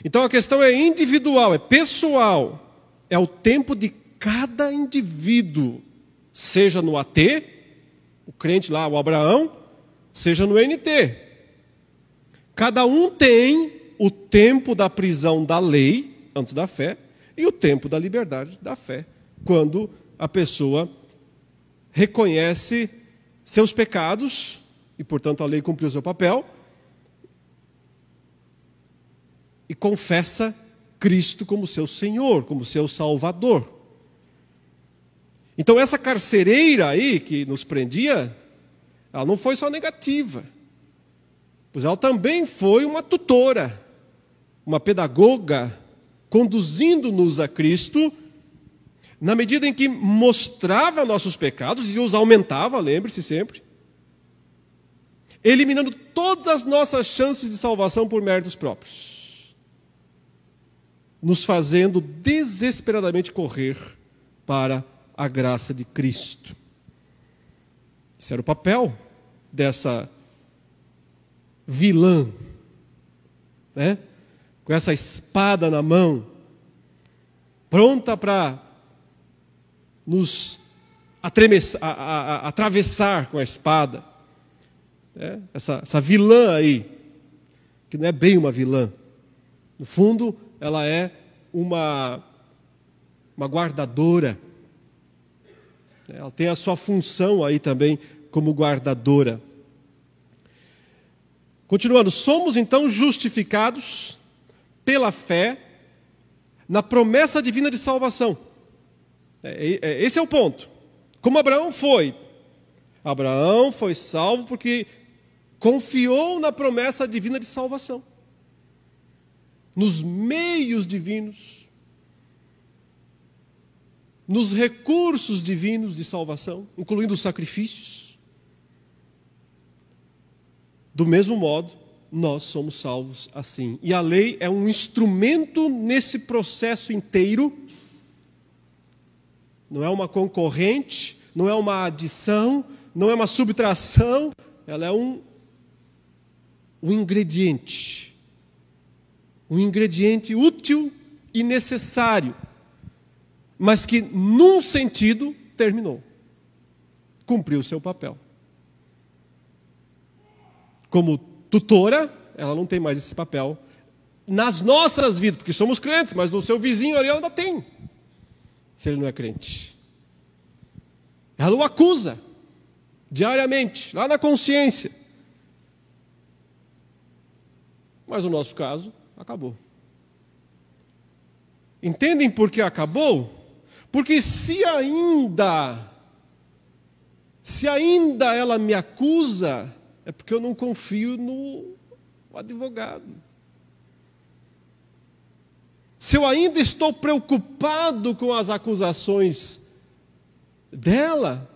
Então a questão é individual, é pessoal, é o tempo de cada indivíduo, seja no AT, o crente lá, o Abraão, seja no NT. Cada um tem o tempo da prisão da lei, antes da fé, e o tempo da liberdade da fé, quando a pessoa reconhece seus pecados, e portanto a lei cumpriu seu papel, e confessa Cristo como seu Senhor, como seu Salvador. Então essa carcereira aí que nos prendia, ela não foi só negativa, pois ela também foi uma tutora, uma pedagoga, conduzindo-nos a Cristo, na medida em que mostrava nossos pecados e os aumentava, lembre-se sempre, eliminando todas as nossas chances de salvação por méritos próprios, nos fazendo desesperadamente correr para a graça de Cristo. Esse era o papel dessa vilã, né? Com essa espada na mão, pronta para nos atravessar com a espada. Né? Essa vilã aí, que não é bem uma vilã. No fundo, ela é uma guardadora. Ela tem a sua função aí também como guardadora. Continuando, somos então justificados pela fé na promessa divina de salvação. Esse é o ponto. Como Abraão foi salvo porque confiou na promessa divina de salvação, nos meios divinos, nos recursos divinos de salvação, incluindo os sacrifícios. Do mesmo modo, nós somos salvos assim. E a lei é um instrumento nesse processo inteiro. Não é uma concorrente, não é uma adição, não é uma subtração. Ela é um ingrediente. Um ingrediente útil e necessário. Mas que, num sentido, terminou. Cumpriu o seu papel. Como tutora, ela não tem mais esse papel nas nossas vidas, porque somos crentes, mas no seu vizinho ali ela ainda tem, se ele não é crente. Ela o acusa diariamente, lá na consciência. Mas o nosso caso acabou. Entendem por que acabou? Porque se ainda ela me acusa, é porque eu não confio no advogado. Se eu ainda estou preocupado com as acusações dela,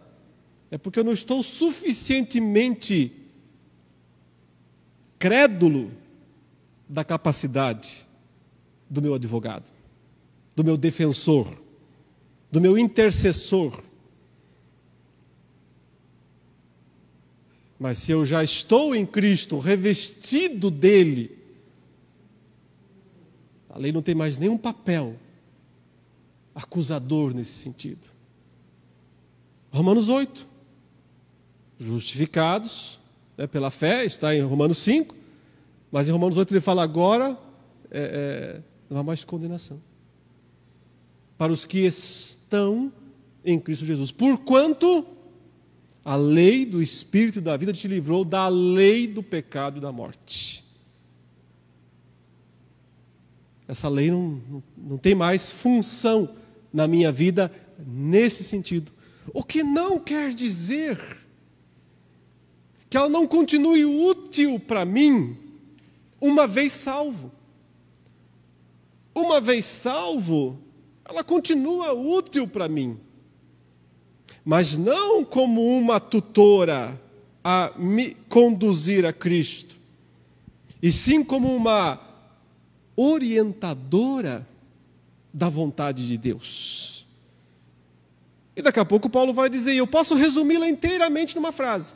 é porque eu não estou suficientemente crédulo da capacidade do meu advogado, do meu defensor, do meu intercessor. Mas se eu já estou em Cristo, revestido dele, a lei não tem mais nenhum papel acusador nesse sentido. Romanos 8. Justificados, né, pela fé, está em Romanos 5, mas em Romanos 8 ele fala agora, não há mais condenação para os que estão em Cristo Jesus. Porquanto a lei do Espírito da vida te livrou da lei do pecado e da morte. Essa lei não tem mais função na minha vida nesse sentido. O que não quer dizer que ela não continue útil para mim uma vez salvo. Uma vez salvo, ela continua útil para mim. Mas não como uma tutora a me conduzir a Cristo, e sim como uma orientadora da vontade de Deus. E daqui a pouco Paulo vai dizer, eu posso resumi-la inteiramente numa frase: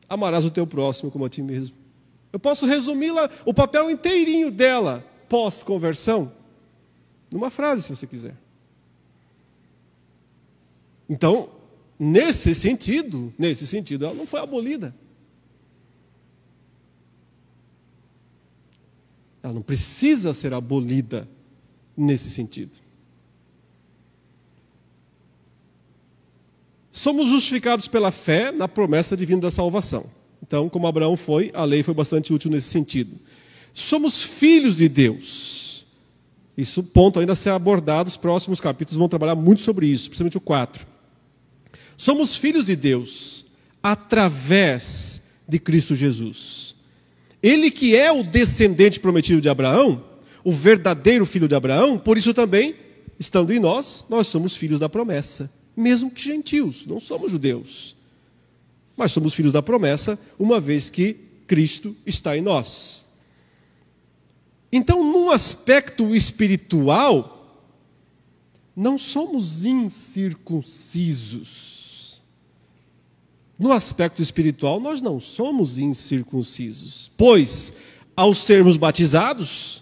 amarás o teu próximo como a ti mesmo. Eu posso resumi-la, o papel inteirinho dela, pós-conversão, numa frase, se você quiser. Então, nesse sentido, ela não foi abolida. Ela não precisa ser abolida nesse sentido. Somos justificados pela fé na promessa divina da salvação. Então, como Abraão foi, a lei foi bastante útil nesse sentido. Somos filhos de Deus. Isso ponto ainda a ser abordado, os próximos capítulos vão trabalhar muito sobre isso, principalmente o 4. Somos filhos de Deus através de Cristo Jesus. Ele que é o descendente prometido de Abraão, o verdadeiro filho de Abraão, por isso também, estando em nós, nós somos filhos da promessa. Mesmo que gentios, não somos judeus. Mas somos filhos da promessa, uma vez que Cristo está em nós. Então, num aspecto espiritual, não somos incircuncisos. No aspecto espiritual, nós não somos incircuncisos. Pois, ao sermos batizados,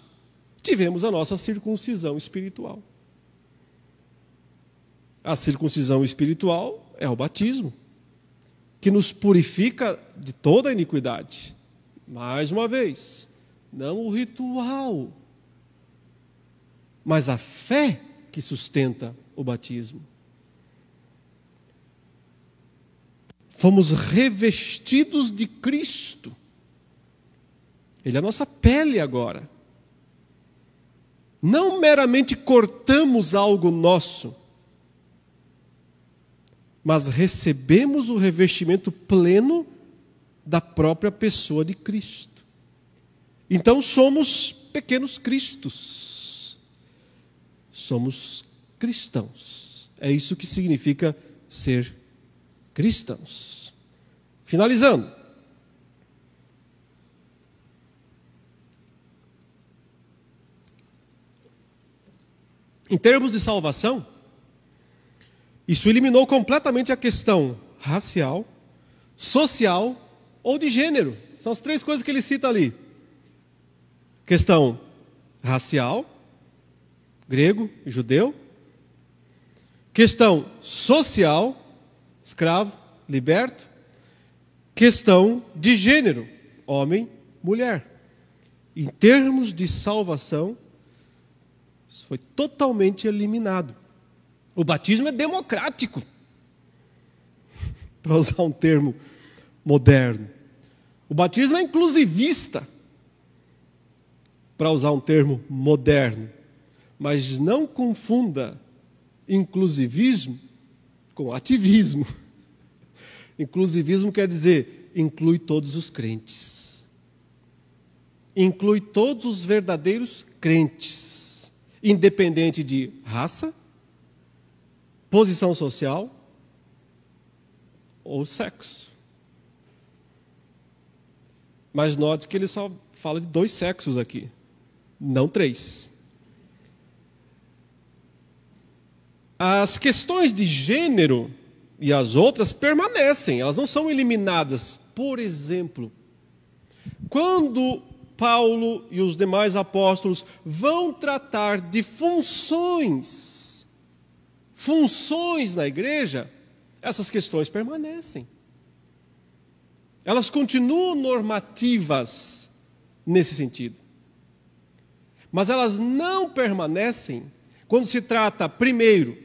tivemos a nossa circuncisão espiritual. A circuncisão espiritual é o batismo, que nos purifica de toda a iniquidade. Mais uma vez, não o ritual, mas a fé que sustenta o batismo. Fomos revestidos de Cristo. Ele é a nossa pele agora. Não meramente cortamos algo nosso, mas recebemos o revestimento pleno da própria pessoa de Cristo. Então somos pequenos cristos. Somos cristãos. É isso que significa ser cristãos. Finalizando. Em termos de salvação, isso eliminou completamente a questão racial, social ou de gênero. São as três coisas que ele cita ali. Questão racial, grego e judeu. Questão social, escravo, liberto. Questão de gênero, homem, mulher. Em termos de salvação, isso foi totalmente eliminado. O batismo é democrático, para usar um termo moderno. O batismo é inclusivista, para usar um termo moderno. Mas não confunda inclusivismo com ativismo. Inclusivismo quer dizer, inclui todos os crentes. Inclui todos os verdadeiros crentes, independente de raça, posição social ou sexo. Mas note que ele só fala de 2 sexos aqui, não 3. As questões de gênero e as outras permanecem, elas não são eliminadas. Por exemplo, quando Paulo e os demais apóstolos vão tratar de funções na igreja, essas questões permanecem. Elas continuam normativas nesse sentido. Mas elas não permanecem quando se trata, primeiro,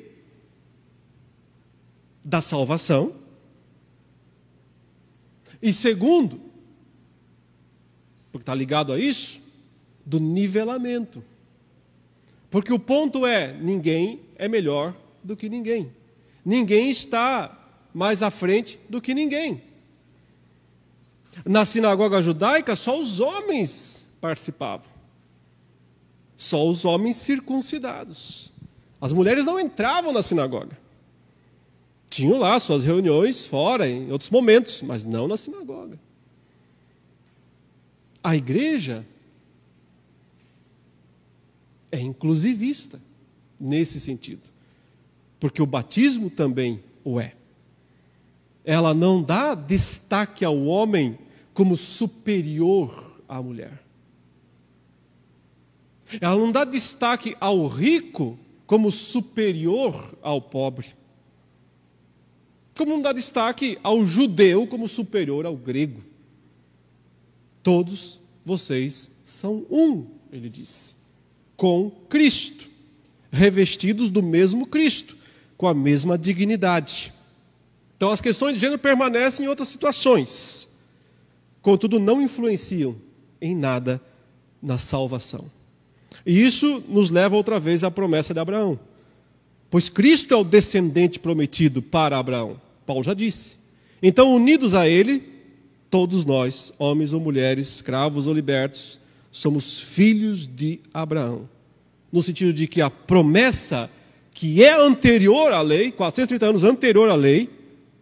da salvação, e segundo, porque está ligado a isso, do nivelamento. Porque o ponto é, ninguém é melhor do que ninguém. Ninguém está mais à frente do que ninguém. Na sinagoga judaica, só os homens participavam. Só os homens circuncidados. As mulheres não entravam na sinagoga. Tinham lá suas reuniões fora, em outros momentos, mas não na sinagoga. A igreja é inclusivista nesse sentido. Porque o batismo também o é. Ela não dá destaque ao homem como superior à mulher. Ela não dá destaque ao rico como superior ao pobre. Como não dá destaque ao judeu como superior ao grego. Todos vocês são um, ele diz, com Cristo, revestidos do mesmo Cristo, com a mesma dignidade. Então, as questões de gênero permanecem em outras situações, contudo, não influenciam em nada na salvação. E isso nos leva outra vez à promessa de Abraão, pois Cristo é o descendente prometido para Abraão, Paulo já disse. Então, unidos a ele, todos nós, homens ou mulheres, escravos ou libertos, somos filhos de Abraão, no sentido de que a promessa que é anterior à lei, 430 anos anterior à lei,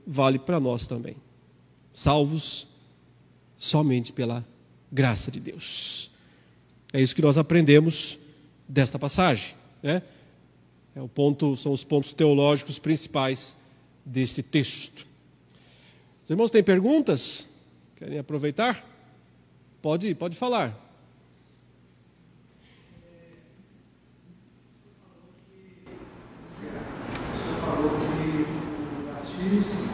vale para nós também, salvos somente pela graça de Deus. É isso que nós aprendemos desta passagem, né? São os pontos teológicos principais deste texto. Os irmãos têm perguntas? Querem aproveitar? Pode falar. Você falou que o batismo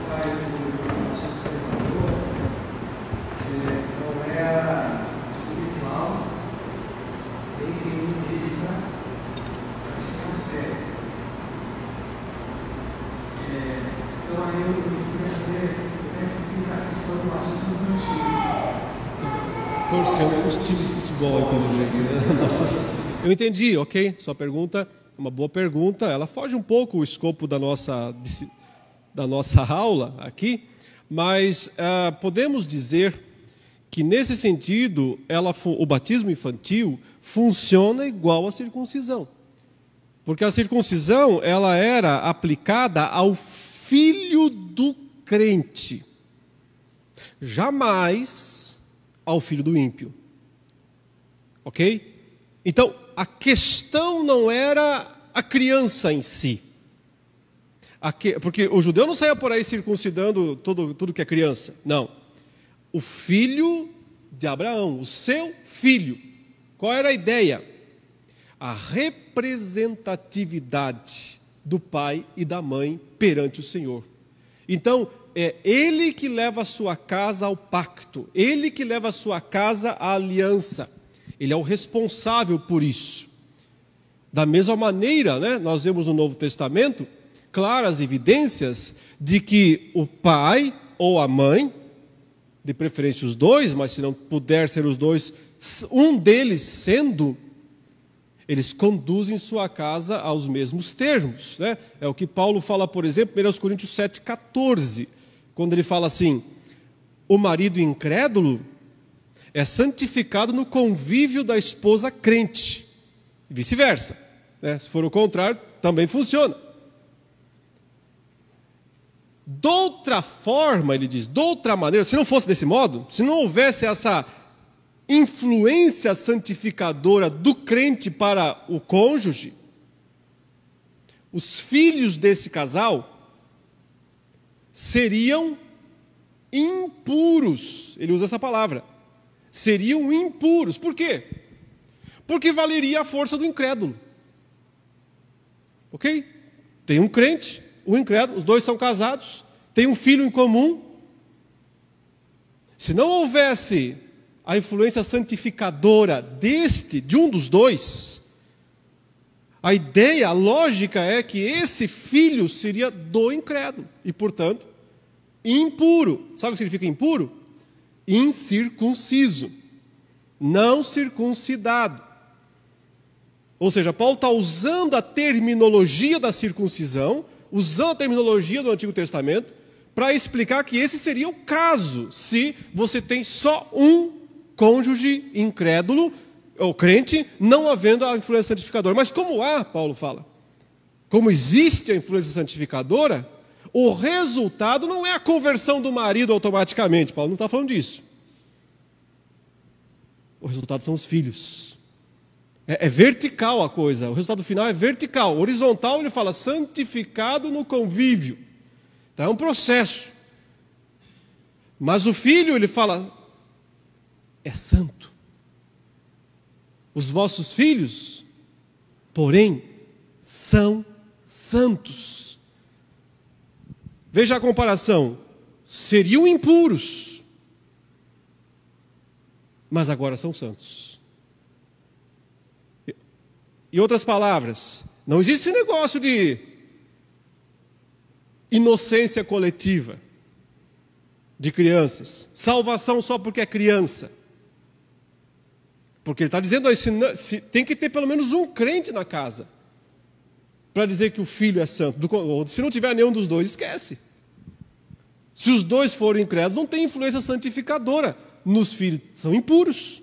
sai do não é espiritual, nem feminista, assim a fé. Então aí eu queria saber como é que fica a questão do batismo no antigo. Torcendo os times de futebol, pelo jeito, né? Eu entendi, ok? Sua pergunta é uma boa pergunta. Ela foge um pouco o escopo da nossa aula aqui, mas podemos dizer que, nesse sentido, o batismo infantil funciona igual à circuncisão. Porque a circuncisão ela era aplicada ao filho do crente, jamais ao filho do ímpio. Ok? Então, a questão não era a criança em si. Porque o judeu não saía por aí circuncidando tudo que é criança. Não. O filho de Abraão, o seu filho. Qual era a ideia? A representatividade do pai e da mãe perante o Senhor. Então, é ele que leva a sua casa ao pacto, ele que leva a sua casa à aliança. Ele é o responsável por isso. Da mesma maneira, né, nós vemos no Novo Testamento claras evidências de que o pai ou a mãe, de preferência os dois, mas se não puder ser os dois, um deles sendo, eles conduzem sua casa aos mesmos termos, né? É o que Paulo fala, por exemplo, em 1 Coríntios 7,14, quando ele fala assim: o marido incrédulo é santificado no convívio da esposa crente, e vice-versa, né? Se for o contrário, também funciona. De outra forma, ele diz, de outra maneira, se não fosse desse modo, se não houvesse essa influência santificadora do crente para o cônjuge, os filhos desse casal seriam impuros. Ele usa essa palavra. Seriam impuros. Por quê? Porque valeria a força do incrédulo. Ok? Tem um crente, um incrédulo, os dois são casados, tem um filho em comum. Se não houvesse a influência santificadora de um dos dois, a ideia, a lógica é que esse filho seria do incrédulo e, portanto, impuro. Sabe o que significa impuro? Incircunciso, não circuncidado. Ou seja, Paulo está usando a terminologia da circuncisão, usando a terminologia do Antigo Testamento, para explicar que esse seria o caso, se você tem só um cônjuge incrédulo, ou crente, não havendo a influência santificadora. Mas como há, Paulo fala, como existe a influência santificadora, o resultado não é a conversão do marido automaticamente. Paulo não está falando disso. O resultado são os filhos. É vertical a coisa, o resultado final é vertical. Horizontal, ele fala santificado no convívio. Então é um processo. Mas o filho, ele fala, é santo. Os vossos filhos, porém, são santos. Veja a comparação. Seriam impuros. mas agora são santos. Em outras palavras, não existe esse negócio de inocência coletiva de crianças, salvação só porque é criança. Porque ele está dizendo aí, tem que ter pelo menos um crente na casa para dizer que o filho é santo. Se não tiver nenhum dos dois, esquece. Se os dois forem incrédulos, não tem influência santificadora nos filhos. São impuros.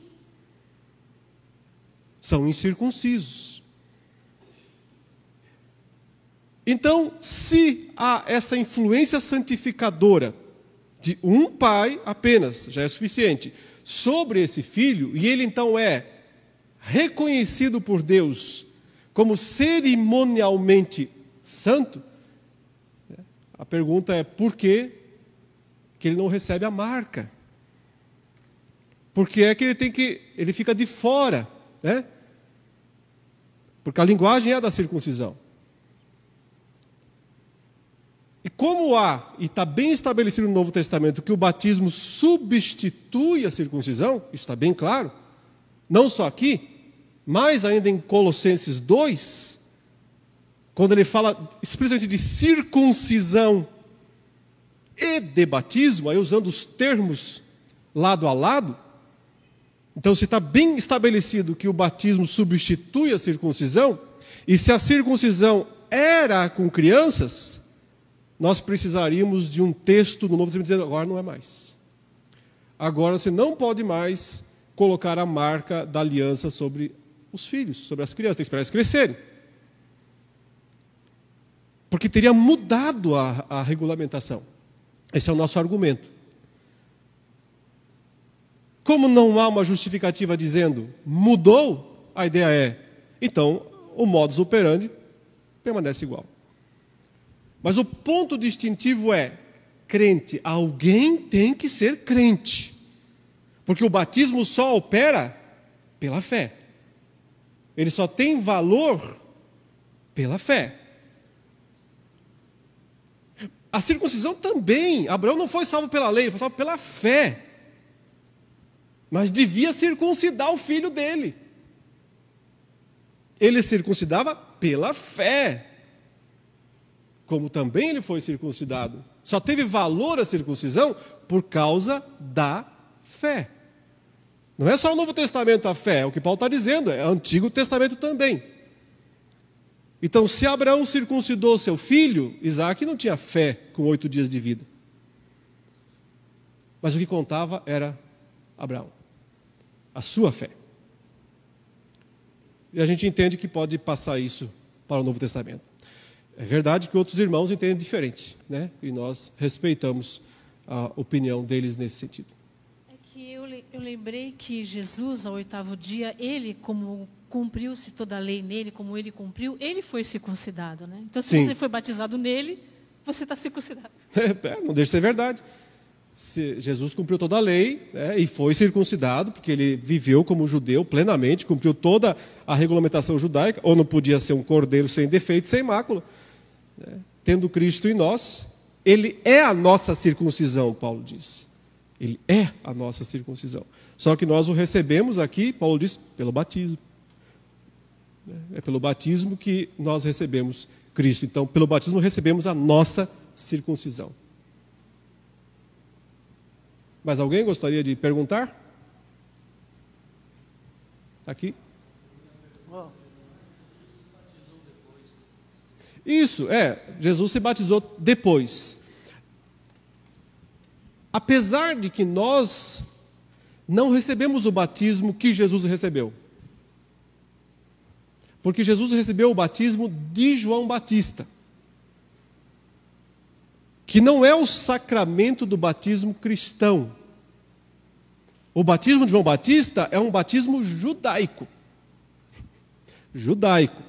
São incircuncisos. Então, se há essa influência santificadora de um pai apenas, já é suficiente, sobre esse filho, e ele então é reconhecido por Deus como cerimonialmente santo, a pergunta é por que ele não recebe a marca? Por que é que ele fica de fora, né? Porque a linguagem é da circuncisão. E como há, e está bem estabelecido no Novo Testamento, que o batismo substitui a circuncisão, isso está bem claro, não só aqui, mas ainda em Colossenses 2, quando ele fala explicitamente de circuncisão e de batismo, aí usando os termos lado a lado, então se está bem estabelecido que o batismo substitui a circuncisão, e se a circuncisão era com crianças, nós precisaríamos de um texto no Novo Testamento dizendo, agora não é mais. Agora você não pode mais colocar a marca da aliança sobre os filhos, sobre as crianças, tem que esperar eles crescerem. Porque teria mudado a regulamentação. Esse é o nosso argumento. Como não há uma justificativa dizendo, mudou, a ideia é, então o modus operandi permanece igual. Mas o ponto distintivo é, crente, alguém tem que ser crente. Porque o batismo só opera pela fé. Ele só tem valor pela fé. A circuncisão também. Abraão não foi salvo pela lei, ele foi salvo pela fé. Mas devia circuncidar o filho dele. Ele circuncidava pela fé. Como também ele foi circuncidado. Só teve valor a circuncisão por causa da fé. Não é só o Novo Testamento a fé, é o que Paulo está dizendo, é o Antigo Testamento também. Então, se Abraão circuncidou seu filho, Isaac não tinha fé com 8 dias de vida. Mas o que contava era Abraão, a sua fé. E a gente entende que pode passar isso para o Novo Testamento. É verdade que outros irmãos entendem diferente, né? E nós respeitamos a opinião deles nesse sentido. É que eu lembrei que Jesus, ao 8º dia, ele, como cumpriu-se toda a lei nele, como ele cumpriu, ele foi circuncidado, né? Então, se você foi batizado nele, você está circuncidado. Não deixa de ser verdade. Jesus cumpriu toda a lei, né, e foi circuncidado, porque ele viveu como judeu plenamente, cumpriu toda a regulamentação judaica, ou não podia ser um cordeiro sem defeito, sem mácula. Né? Tendo Cristo em nós, ele é a nossa circuncisão, Paulo diz. Ele é a nossa circuncisão. Só que nós o recebemos aqui, Paulo diz, pelo batismo. É pelo batismo que nós recebemos Cristo. Então, pelo batismo recebemos a nossa circuncisão. Mas alguém gostaria de perguntar? Aqui? Isso, Jesus se batizou depois. Apesar de que nós não recebemos o batismo que Jesus recebeu. Porque Jesus recebeu o batismo de João Batista, que não é o sacramento do batismo cristão. O batismo de João Batista é um batismo judaico. Judaico.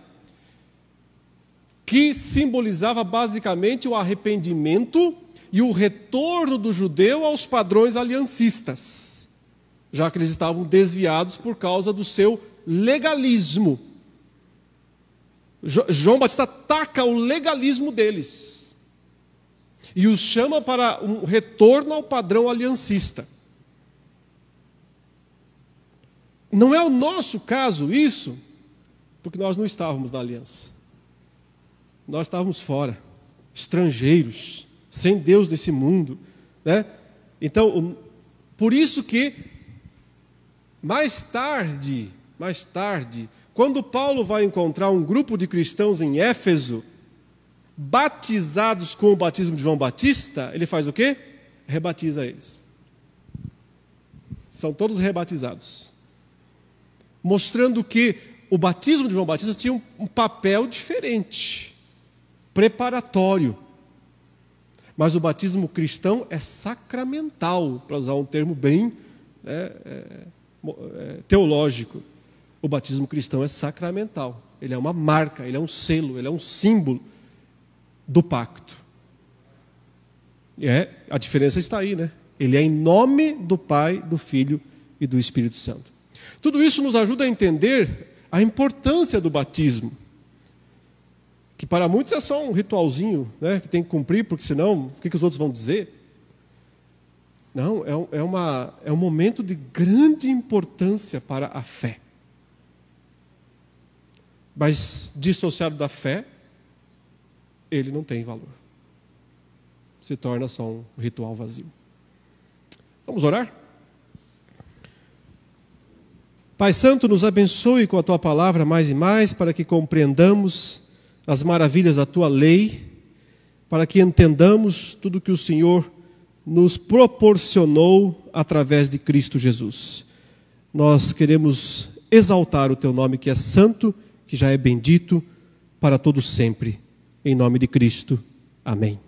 Que simbolizava basicamente o arrependimento e o retorno do judeu aos padrões aliancistas, já que eles estavam desviados por causa do seu legalismo. João Batista ataca o legalismo deles e os chama para um retorno ao padrão aliancista. não é o nosso caso isso, porque nós não estávamos na aliança. Nós estávamos fora, estrangeiros, sem Deus nesse mundo, né? Então, por isso que mais tarde, quando Paulo vai encontrar um grupo de cristãos em Éfeso, batizados com o batismo de João Batista, ele faz o quê? Rebatiza eles. São todos rebatizados. Mostrando que o batismo de João Batista tinha um papel diferente, preparatório. Mas o batismo cristão é sacramental, para usar um termo bem teológico. O batismo cristão é sacramental. Ele é uma marca, ele é um selo, ele é um símbolo do pacto. A diferença está aí, né? Ele é em nome do Pai, do Filho e do Espírito Santo. Tudo isso nos ajuda a entender a importância do batismo, que para muitos é só um ritualzinho, né, que tem que cumprir, porque senão, o que os outros vão dizer? Não, é um momento de grande importância para a fé. Mas dissociado da fé, ele não tem valor. Se torna só um ritual vazio. Vamos orar? Pai Santo, nos abençoe com a Tua palavra mais e mais, para que compreendamos as maravilhas da Tua lei, para que entendamos tudo que o Senhor nos proporcionou através de Cristo Jesus. Nós queremos exaltar o Teu nome, que é santo, que já é bendito para todo sempre. Em nome de Cristo. Amém.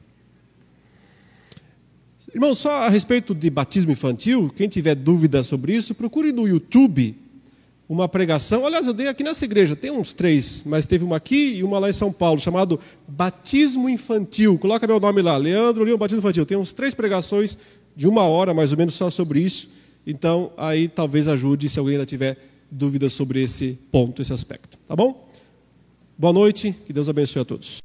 Irmão, só a respeito de batismo infantil, quem tiver dúvida sobre isso, procure no YouTube uma pregação. Aliás, eu dei aqui nessa igreja, tem uns 3, mas teve uma aqui e uma lá em São Paulo, chamado Batismo Infantil. Coloca meu nome lá, Leandro Lima, Batismo Infantil. Tem uns 3 pregações de 1 hora, mais ou menos, só sobre isso. Então, aí talvez ajude se alguém ainda tiver dúvidas sobre esse ponto, esse aspecto. Tá bom? Boa noite, que Deus abençoe a todos.